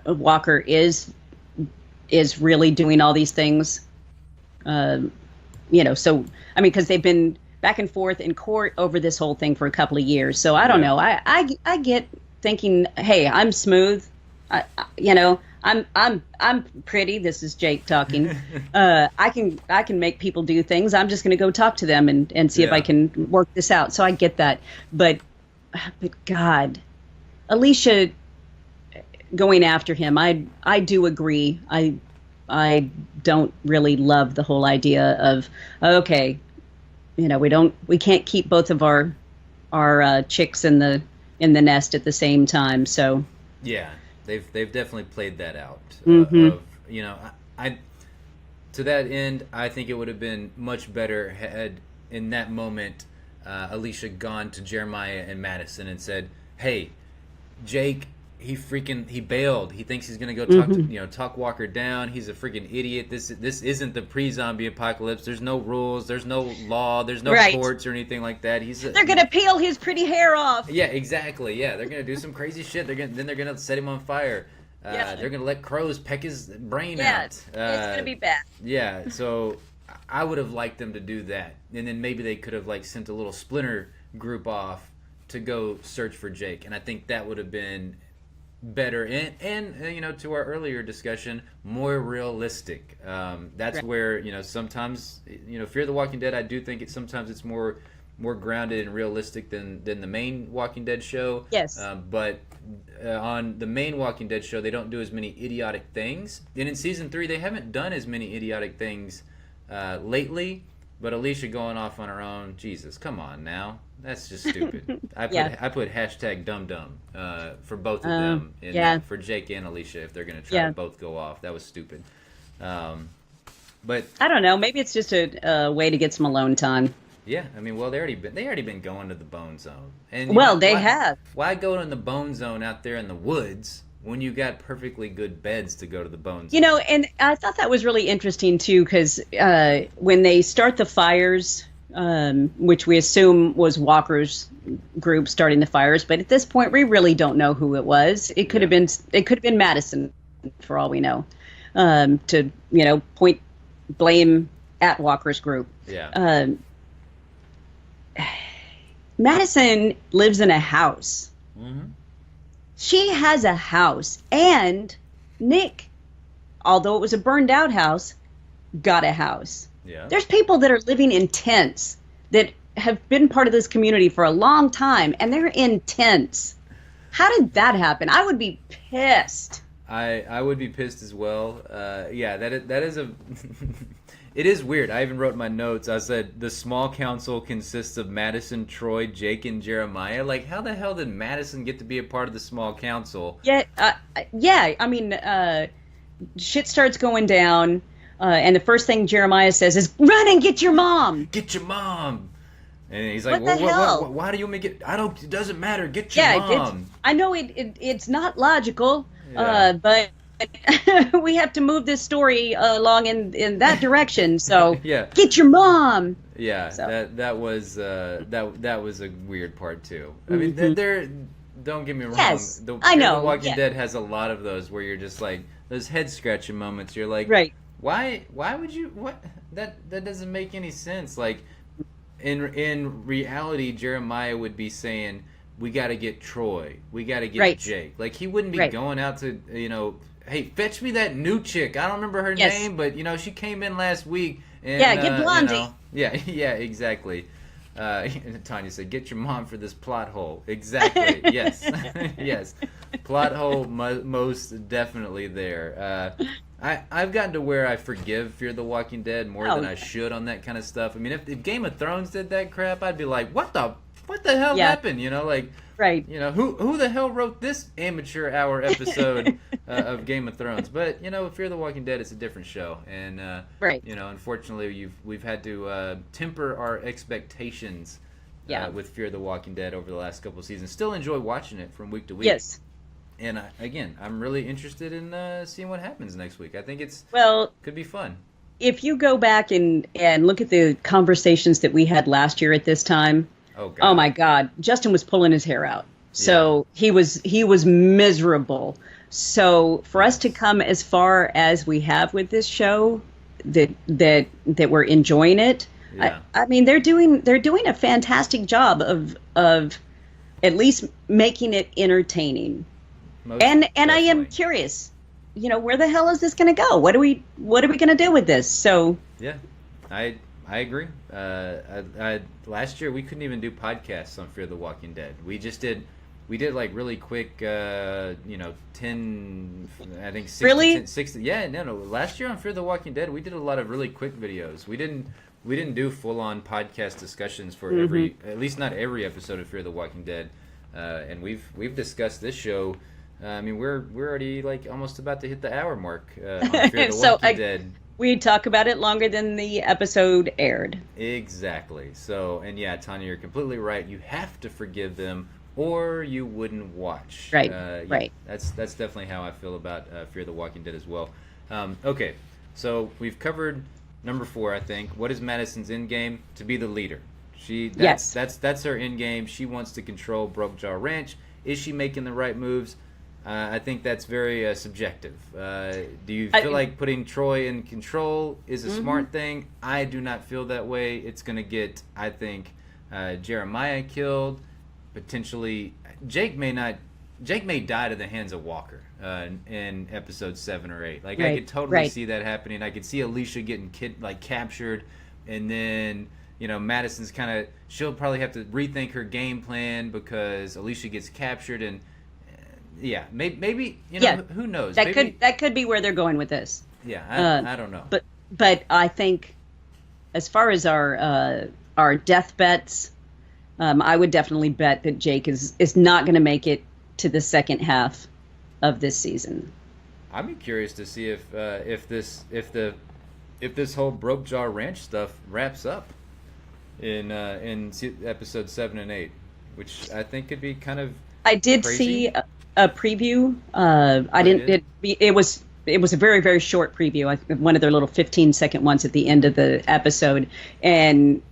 Walker is really doing all these things. You know, so I mean, because they've been back and forth in court over this whole thing for a couple of years. So I don't know. I get thinking, hey, I'm smooth. You know, I'm pretty. This is Jake talking. I can make people do things. I'm just going to go talk to them and see if I can work this out. So I get that. But God, Alicia going after him, I do agree. I don't really love the whole idea of, okay, you know, we can't keep both of our chicks in the nest at the same time. So
yeah, they've definitely played that out.
Mhm.
You know, I to that end, I think it would have been much better had in that moment Alicia gone to Jeremiah and Madison and said, "Hey, Jake, he bailed. He thinks he's gonna go talk Walker down. He's a freaking idiot. This isn't the pre-zombie apocalypse. There's no rules. There's no law. There's no courts or anything like that.
They're gonna peel his pretty hair off.
Yeah, exactly. Yeah, they're gonna do some crazy shit. They're gonna set him on fire. They're gonna let crows peck his brain out.
It's gonna be bad.
Yeah, so I would have liked them to do that, and then maybe they could have like sent a little splinter group off to go search for Jake, and I think that would have been better and you know, to our earlier discussion, more realistic. That's where, you know, sometimes, you know, Fear the Walking Dead, I do think sometimes it's more grounded and realistic than the main Walking Dead show.
Yes.
But on the main Walking Dead show, they don't do as many idiotic things, and in season 3 they haven't done as many idiotic things lately. But Alicia going off on her own, Jesus, come on now. That's just stupid. I put hashtag dumb for both of them. For Jake and Alicia, if they're going to try to both go off. That was stupid. But
I don't know. Maybe it's just a way to get some alone time.
Yeah, I mean, well, they already been going to the Bone Zone. And
they have.
Why go in the Bone Zone out there in the woods when you got perfectly good beds to go to the Bone Zone?
You know, and I thought that was really interesting too, because when they start the fires, which we assume was Walker's group starting the fires, but at this point we really don't know who it was. It could have been Madison, for all we know, to, you know, point blame at Walker's group.
Yeah.
Madison lives in a house.
Mm-hmm.
She has a house, and Nick, although it was a burned out house, got a house.
Yeah.
There's people that are living in tents that have been part of this community for a long time, and they're in tents. How did that happen? I would be pissed.
I would be pissed as well. Yeah, that is a it is weird. I even wrote in my notes, I said the small council consists of Madison, Troy, Jake, and Jeremiah. Like, how the hell did Madison get to be a part of the small council?
Yeah, I mean, shit starts going down, and the first thing Jeremiah says is, "Run and get your mom!"
Get your mom! And he's like,
What the hell?
why do you make it? I don't. It doesn't matter. Get your
Yeah,
mom.
I know it's not logical,
Yeah.
but we have to move this story along in that direction. So
Yeah.
get your mom.
Yeah.
So
That was that was a weird part too. I mean,
mhm.
they're don't get me wrong.
Yes,
The
I
Fear the
know.
Walking
Yeah,
Dead has a lot of those where you're just like those head scratching moments. You're like,
right.
why would you what that doesn't make any sense. Like in reality, Jeremiah would be saying, "We got to get Troy. We got to get
Right.
Jake." Like he wouldn't be
Right.
going out to hey, fetch me that new chick. I don't remember her
Yes.
name, but she came in last week. And,
Yeah, get Blondie.
yeah, yeah, exactly. Tanya said, "Get your mom for this plot hole." Exactly. Yes, yes. Plot hole most definitely there. I've gotten to where I forgive Fear the Walking Dead more than I should on that kind of stuff. I mean, if Game of Thrones did that crap, I'd be like, what the hell
Yeah.
happened? Like,
Right.
who the hell wrote this amateur hour episode of Game of Thrones? But Fear the Walking Dead is a different show, and
Right.
unfortunately, we've had to temper our expectations
Yeah.
with Fear the Walking Dead over the last couple of seasons. Still enjoy watching it from week to week.
Yes.
And again, I'm really interested in seeing what happens next week. I think
Well,
could be fun.
if you go back and look at the conversations that we had last year at this time,
Oh God.
oh my God, Justin was pulling his hair out. So he was miserable. So for us to come as far as we have with this show, that we're enjoying it.
Yeah.
I mean, they're doing a fantastic job of at least making it entertaining.
Most
And I am
definitely.
curious, where the hell is this going to go? What are we going to do with this? So
Yeah, I agree. Last year we couldn't even do podcasts on Fear the Walking Dead. We did like really quick, 10, I think 6
Really?
10, 6. Yeah, no. Last year on Fear the Walking Dead, we did a lot of really quick videos. We didn't do full on podcast discussions for at least not every episode of Fear the Walking Dead. And we've discussed this show. I mean, we're already like almost about to hit the hour mark on Fear the
So,
Walking Dead.
we talk about it longer than the episode aired.
Exactly. So, and yeah, Tanya, you're completely right. You have to forgive them, or you wouldn't watch.
Right,
Yeah,
right.
That's definitely how I feel about Fear the Walking Dead as well. Okay, so we've covered number 4. I think. What is Madison's end game? To be the leader.
Yes.
That's her end game. She wants to control Broke Jaw Ranch. Is she making the right moves? I think that's very subjective. Do you feel like putting Troy in control is a smart thing? I do not feel that way. It's going to get, I think, Jeremiah killed. Potentially, Jake may die to the hands of Walker in episode 7 or 8. Like, I
Right,
could totally
right.
see that happening. I could see Alicia getting captured, and then Madison's she'll probably have to rethink her game plan because Alicia gets captured, and yeah, maybe
Yeah.
who knows?
That
Maybe,
could be where they're going with this.
yeah, I don't know.
But I think as far as our death bets, I would definitely bet that Jake is not going to make it to the second half of this season.
I'd be curious to see if this whole Broke Jaw Ranch stuff wraps up in episode 7 and 8, which I think could be kind of.
I did
crazy.
see a preview. I didn't.
did?
It was a very, very short preview. One of their little 15-second ones at the end of the episode, and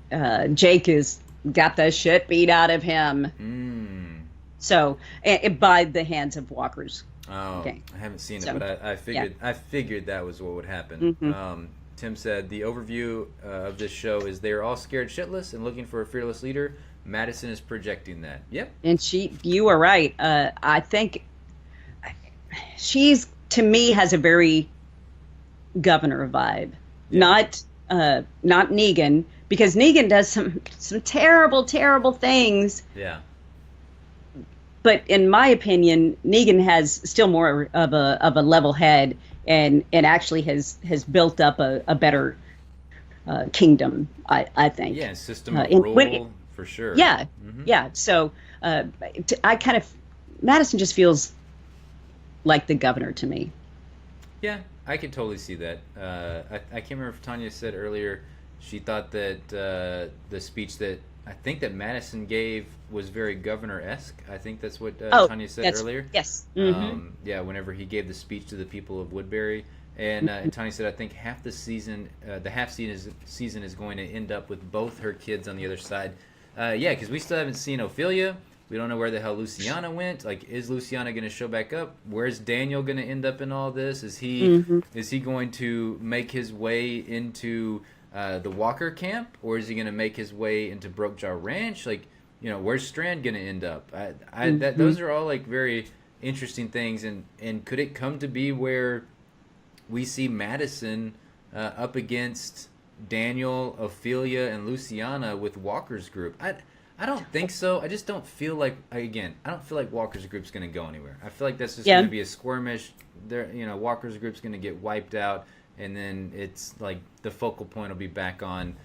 Jake is got the shit beat out of him. So by the hands of walkers.
Oh,
Okay.
I haven't seen
So,
it, but I figured that was what would happen. Tim said the overview of this show is they are all scared shitless and looking for a fearless leader. Madison is projecting that. Yep.
And you are right. I think she's, to me, has a very governor vibe.
Yeah.
Not Negan, because Negan does some terrible, terrible things.
Yeah.
But in my opinion, Negan has still more of a level head and actually has built up a better kingdom. I think.
Yeah, system of rule for sure.
Yeah, yeah. So I kind of Madison just feels like the governor to me.
Yeah, I could totally see that. I can't remember if Tanya said earlier She thought that the speech that I think that Madison gave was very governor-esque. I think that's what Tanya said earlier.
Yes.
Yeah, whenever he gave the speech to the people of Woodbury. And Tanya said, I think half the season, the half season is going to end up with both her kids on the other side. Yeah, because we still haven't seen Ophelia. We don't know where the hell Luciana went. Like, is Luciana going to show back up? Where's Daniel going to end up in all this? Is he going to make his way into the Walker camp, or is he going to make his way into Brokejaw Ranch? Like, you know, where's Strand going to end up? Those are all like very interesting things. And could it come to be where we see Madison up against Daniel, Ophelia, and Luciana with Walker's group? I don't think so. I just don't feel like, again, I don't feel like Walker's group's going to go anywhere. I feel like that's just going to be a skirmish. Walker's group's going to get wiped out, and then it's like the focal point will be back on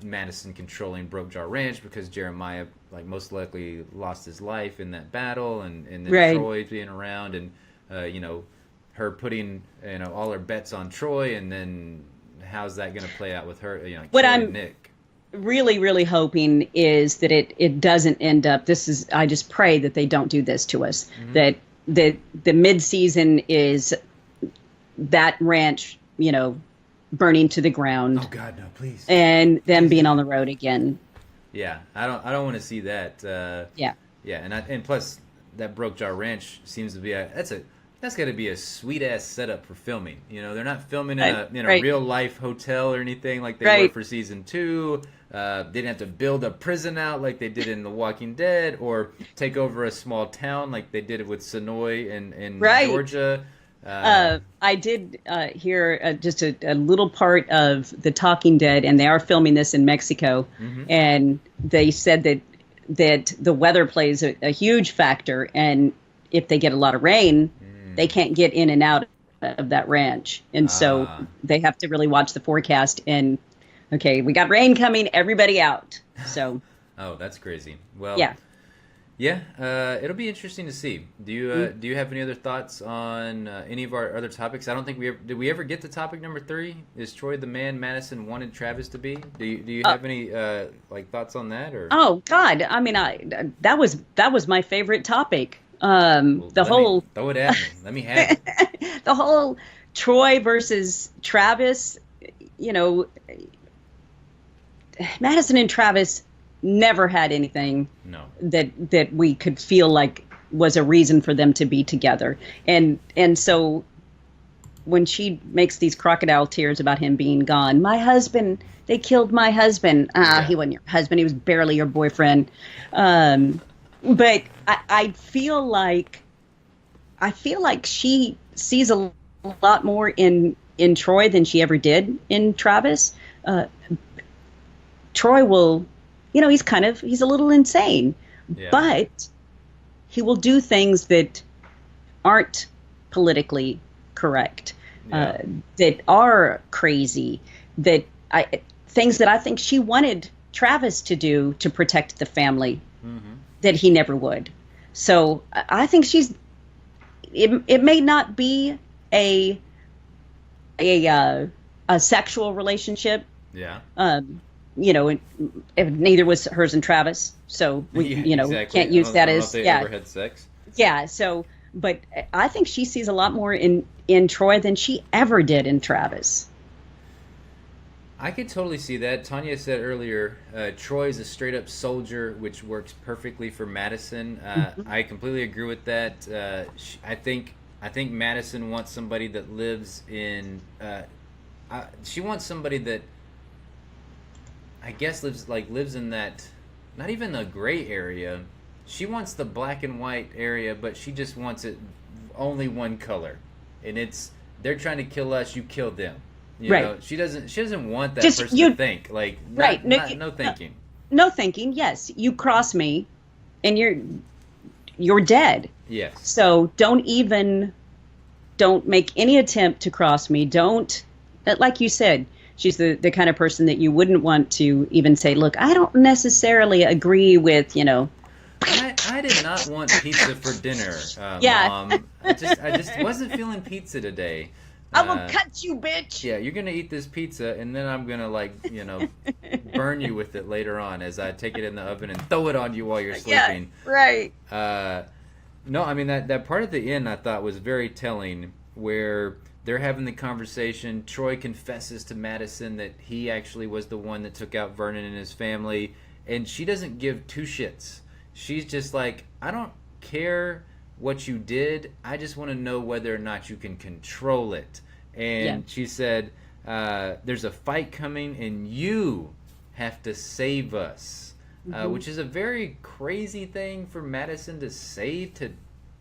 Madison controlling Brokejaw Ranch because Jeremiah, like, most likely lost his life in that battle, and then Troy being around, and her putting all her bets on Troy, and then how's that going to play out with her?
What
Troy
I'm
and Nick.
Really, really hoping is that it doesn't end up. I just pray that they don't do this to us. That the mid-season is that ranch, burning to the ground.
Oh God, no, please.
And them being on the road again.
Yeah, I don't want to see that.
Yeah,
and plus that Brokejaw Ranch seems to be that's got to be a sweet ass setup for filming. They're not filming in a real life hotel or anything like they were for season 2. They didn't have to build a prison out like they did in The Walking Dead, or take over a small town like they did it with Sonoy in Georgia.
I did hear just a little part of The Talking Dead, and they are filming this in Mexico, and they said that the weather plays a huge factor, and if they get a lot of rain, they can't get in and out of that ranch, and so they have to really watch the forecast. And okay, we got rain coming, everybody out. So
oh, that's crazy. Well, yeah, it'll be interesting to see. Do you have any other thoughts on any of our other topics? I don't think did we ever get to topic number 3? Is Troy the man Madison wanted Travis to be? Do you have any thoughts on that? Or
oh God, I mean, that was my favorite topic.
Throw it at me. Let me have it.
The whole Troy versus Travis, Madison and Travis never had anything that we could feel like was a reason for them to be together. And so when she makes these crocodile tears about him being gone, my husband, they killed my husband. He wasn't your husband. He was barely your boyfriend. But I feel like she sees a lot more in Troy than she ever did in Travis. Troy will, he's a little insane, but he will do things that aren't politically correct, that are crazy, things that I think she wanted Travis to do to protect the family. That he never would. So I think it may not be a sexual relationship.
Yeah.
Neither was hers and Travis. So we,
exactly.
can't use that as
ever had sex.
Yeah. So, but I think she sees a lot more in Troy than she ever did in Travis.
I could totally see that. Tanya said earlier, Troy is a straight-up soldier, which works perfectly for Madison. I completely agree with that. I think Madison wants somebody that lives in. She wants somebody that, I guess, lives in that, not even the gray area. She wants the black and white area, but she just wants it only one color, and they're trying to kill us. You kill them. She doesn't want that person to think. No thinking.
No thinking. Yes, you cross me, and you're dead.
Yes.
So don't make any attempt to cross me. Don't, like you said, she's the kind of person that you wouldn't want to even say, look, I don't necessarily agree with,
I did not want pizza for dinner, Mom. I just wasn't feeling pizza today.
I will cut you, bitch.
Yeah, you're gonna eat this pizza, and then I'm gonna burn you with it later on as I take it in the oven and throw it on you while you're sleeping.
Yeah, right.
No, I mean that part at the end I thought was very telling, where they're having the conversation. Troy confesses to Madison that he actually was the one that took out Vernon and his family, and she doesn't give two shits. She's just like, I don't care what you did. I just want to know whether or not you can control it. And she said, there's a fight coming, and you have to save us. Which is a very crazy thing for Madison to say to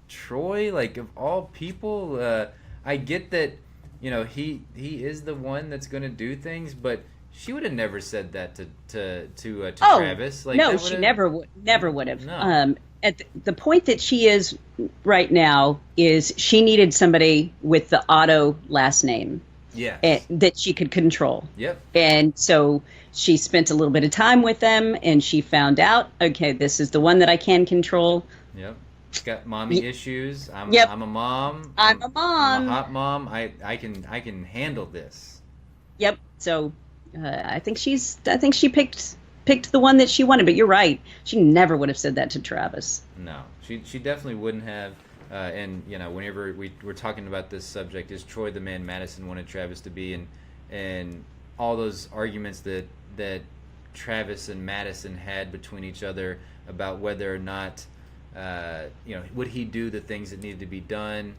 Troy. Like, of all people, I get that, he is the one that's going to do things, but she would have never said that to Travis. Like,
no, she never would have.
No.
At the point that she is right now is she needed somebody with the Otto last name.
Yes.
That she could control.
Yep.
And so she spent a little bit of time with them, and she found out, okay, this is the one that I can control.
Yep. She's got mommy issues. I'm a mom.
I'm a mom.
I'm a hot mom. I can handle this.
Yep. So I think she picked the one that she wanted. But you're right. She never would have said that to Travis.
No, she definitely wouldn't have. And whenever we're talking about this subject, is Troy the man Madison wanted Travis to be, and all those arguments that Travis and Madison had between each other about whether or not would he do the things that needed to be done.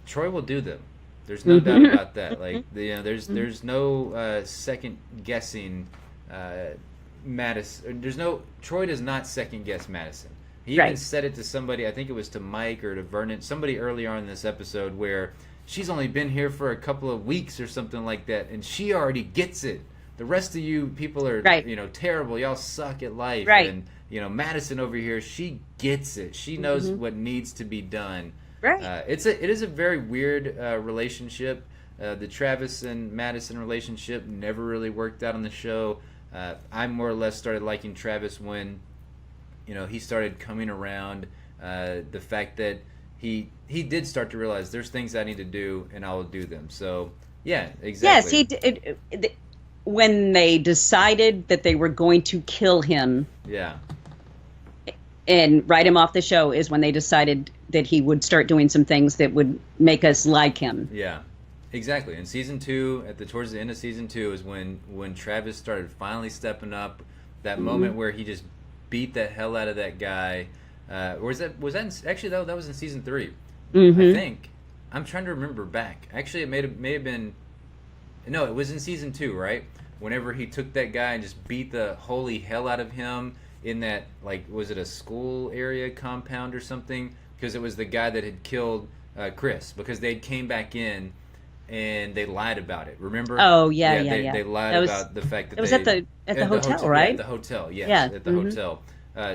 Troy will do them. There's no doubt about that. Like, there's no second guessing Madison. Troy does not second guess Madison. He even said it to somebody, I think it was to Mike or to Vernon, somebody early on in this episode, where she's only been here for a couple of weeks or something like that, and she already gets it. The rest of you people are, terrible. Y'all suck at life.
Right.
And, Madison over here, she gets it. She knows what needs to be done.
Right.
It is a very weird relationship. The Travis and Madison relationship never really worked out on the show. I more or less started liking Travis when he started coming around. The fact that he did start to realize there's things I need to do, and I will do them. So, yeah, exactly.
Yes, when they decided that they were going to kill him and write him off the show is when they decided that he would start doing some things that would make us like him.
Yeah, exactly. In season 2, towards the end of season 2 is when Travis started finally stepping up. That moment where he just beat the hell out of that guy. Or that was in season 3. I think. I'm trying to remember back. Actually, it may have been. No, it was in season 2, right? Whenever he took that guy and just beat the holy hell out of him in that, was it a school area compound or something? Because it was the guy that had killed Chris. Because they came back in and they lied about it. Remember?
Oh yeah.
They lied about the fact that
it was at the hotel, right?
Yeah, at the hotel, yes, at the hotel.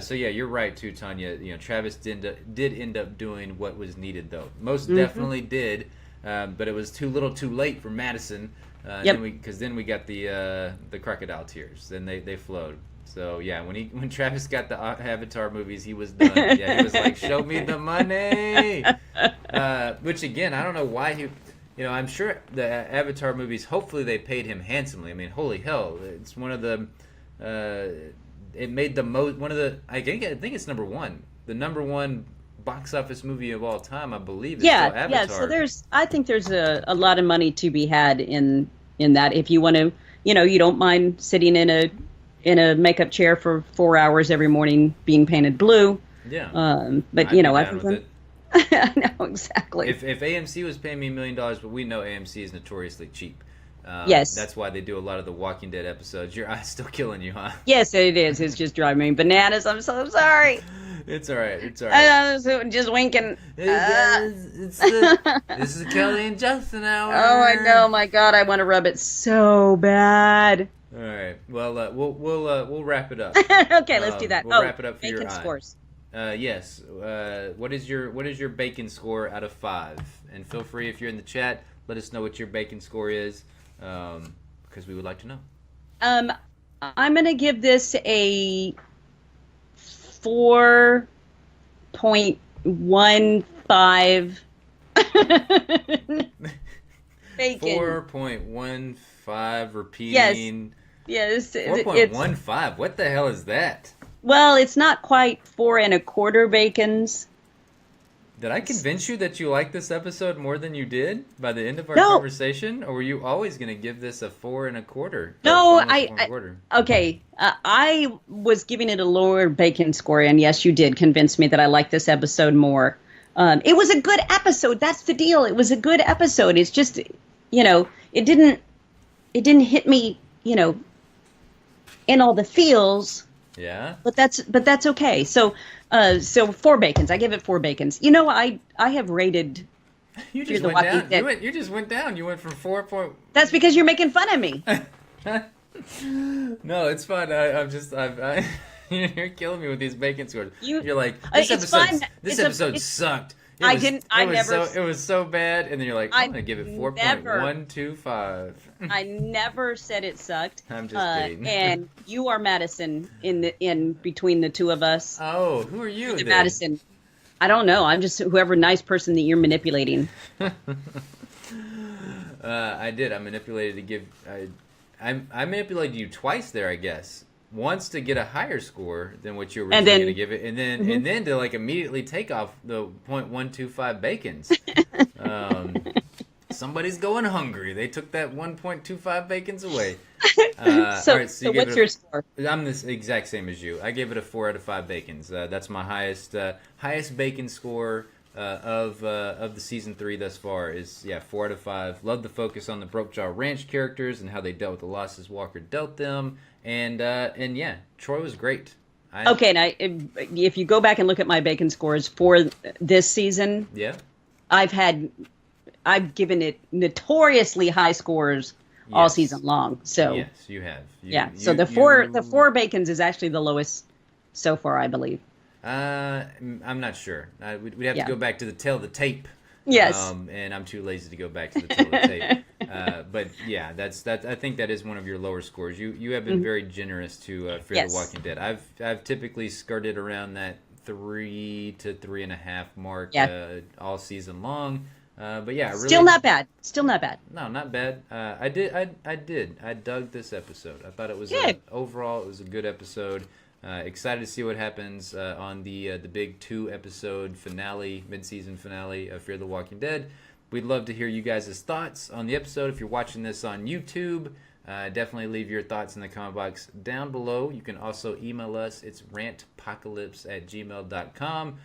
So yeah, you're right too, Tanya. Travis did end up doing what was needed, though. Most definitely did, but it was too little, too late for Madison. Because then we got the crocodile tears. Then they flowed. So yeah, when Travis got the Avatar movies, he was done. Yeah, he was like, "Show me the money." Which again, I don't know why he. I'm sure the Avatar movies, hopefully they paid him handsomely. I mean, holy hell, it's one of the. It made the most. One of the. I think it's number one. The number one box office movie of all time, I believe. Is still Avatar.
Yeah. So I think there's a lot of money to be had in that if you want to. You don't mind sitting in a makeup chair for 4 hours every morning being painted blue.
Yeah.
But I think. I know, exactly.
If AMC was paying me $1 million, but we know AMC is notoriously cheap.
Yes.
That's why they do a lot of the Walking Dead episodes. Your eye's still killing you, huh?
Yes, it is. It's just driving me bananas. I'm so sorry.
It's all right. I
was just winking.
This is Kelly and Justin hour.
Oh, I know. My God, I want to rub it so bad.
All right. Well, we'll wrap it up.
Okay, let's do that.
We'll wrap it up for your eye.
Scores.
Yes. What is your bacon score out of 5? And feel free, if you're in the chat, let us know what your bacon score is, because we would like to know.
I'm gonna give this a 4.15. bacon.
4.15 repeating.
Yes.
4.15. What the hell is that?
Well, it's not quite 4 1/4 bacons.
Did I convince you that you like this episode more than you did by the end of our
No.
conversation, or were you always going to give this a 4 1/4?
No,
Or
okay. I was giving it a lower bacon score, and yes, you did convince me that I like this episode more. It was a good episode. That's the deal. It was a good episode. It's just, it didn't hit me, in all the feels.
Yeah.
But that's okay. So 4 bacons. I give it 4 bacons. I have rated.
You
Fear
just
the
went
Walking
down.
Dead.
You just went down. You went from 4 point.
That's because you're making fun of me.
No, it's fine. You're killing me with these bacon scores. You're like,
it's
episode.
fun.
This episode sucked. It was so bad, and then you're like, I'm gonna give it 4.125.
I never said it sucked.
I'm just kidding.
And you are Madison in between the two of us.
Oh, who are you then?
Madison. I don't know. I'm just whoever nice person that you're manipulating.
I did. I manipulated to give. I manipulated you twice there, I guess. Once to get a higher score than what you were originally going to give it, and then to like immediately take off the 0.125 bacons. Somebody's going hungry. They took that 1.25 bacons away.
So,
all right,
so what's your score?
I'm the exact same as you. I gave it a 4 out of 5 bacons. That's my highest bacon score of the season 3 thus far. Is 4 out of 5. Love the focus on the Brokejaw Ranch characters and how they dealt with the losses Walker dealt them. And yeah, Troy was great.
Okay, now if you go back and look at my bacon scores for this season,
yeah,
I've given it notoriously high scores all season long. So
yes, you have.
So the four bacons is actually the lowest so far, I believe.
I'm not sure. We'd have to go back to the tail of the tape.
Yes.
And I'm too lazy to go back to the tail of the tape. But yeah, that's I think that is one of your lower scores. You have been very generous to Fear the Walking Dead. I've typically skirted around that 3 to 3.5 mark all season long. But yeah, really,
still not bad. Still not bad.
No, not bad. I dug this episode. I thought it was overall it was a good episode. Excited to see what happens on the big 2-episode finale, mid-season finale of Fear the Walking Dead. We'd love to hear you guys' thoughts on the episode. If you're watching this on YouTube, definitely leave your thoughts in the comment box down below. You can also email us. It's rantpocalypse@gmail.com.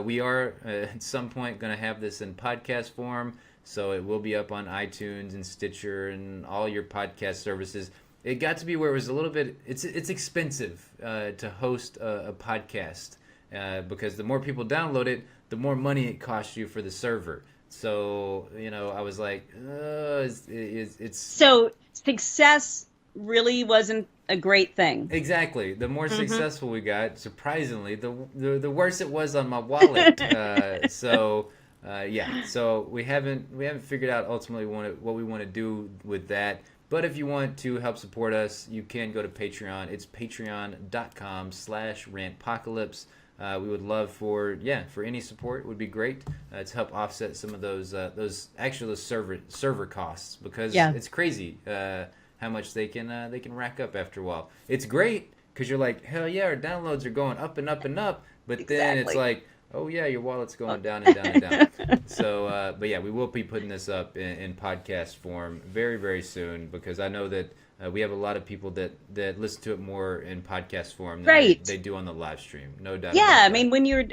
We are at some point going to have this in podcast form, so it will be up on iTunes and Stitcher and all your podcast services. It got to be where it was a little bit. It's expensive to host a podcast because the more people download it, the more money it costs you for the server. So I was like, it's
so success really wasn't a great thing.
Exactly. The more successful we got, surprisingly, the worse it was on my wallet. So we haven't figured out ultimately what we want to do with that. But if you want to help support us, you can go to Patreon. It's patreon.com/rantpocalypse. We would love for any support. It would be great to help offset some of those server costs because it's crazy how much they can rack up after a while. It's great because you're like, hell yeah, our downloads are going up and up and up, but then it's like, oh yeah, your wallet's going down and down and down. So, but yeah, we will be putting this up in podcast form very, very soon because I know that we have a lot of people that listen to it more in podcast form than they do on the live stream. No doubt.
Yeah, I mean when you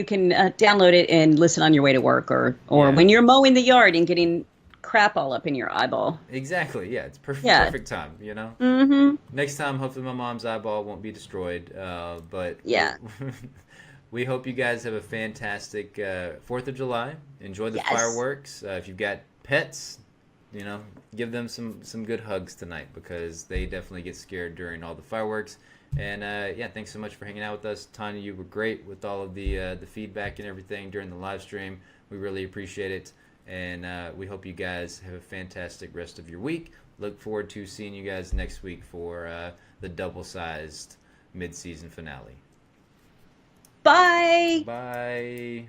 can download it and listen on your way to work or when you're mowing the yard and getting crap all up in your eyeball.
Exactly. Yeah, it's perfect time.
Mm-hmm.
Next time, hopefully, my mom's eyeball won't be destroyed. But
yeah.
We hope you guys have a fantastic 4th of July. Enjoy the fireworks. If you've got pets, give them some good hugs tonight because they definitely get scared during all the fireworks. And thanks so much for hanging out with us. Tanya, you were great with all of the feedback and everything during the live stream. We really appreciate it. And we hope you guys have a fantastic rest of your week. Look forward to seeing you guys next week for the double-sized mid-season finale.
Bye.
Bye.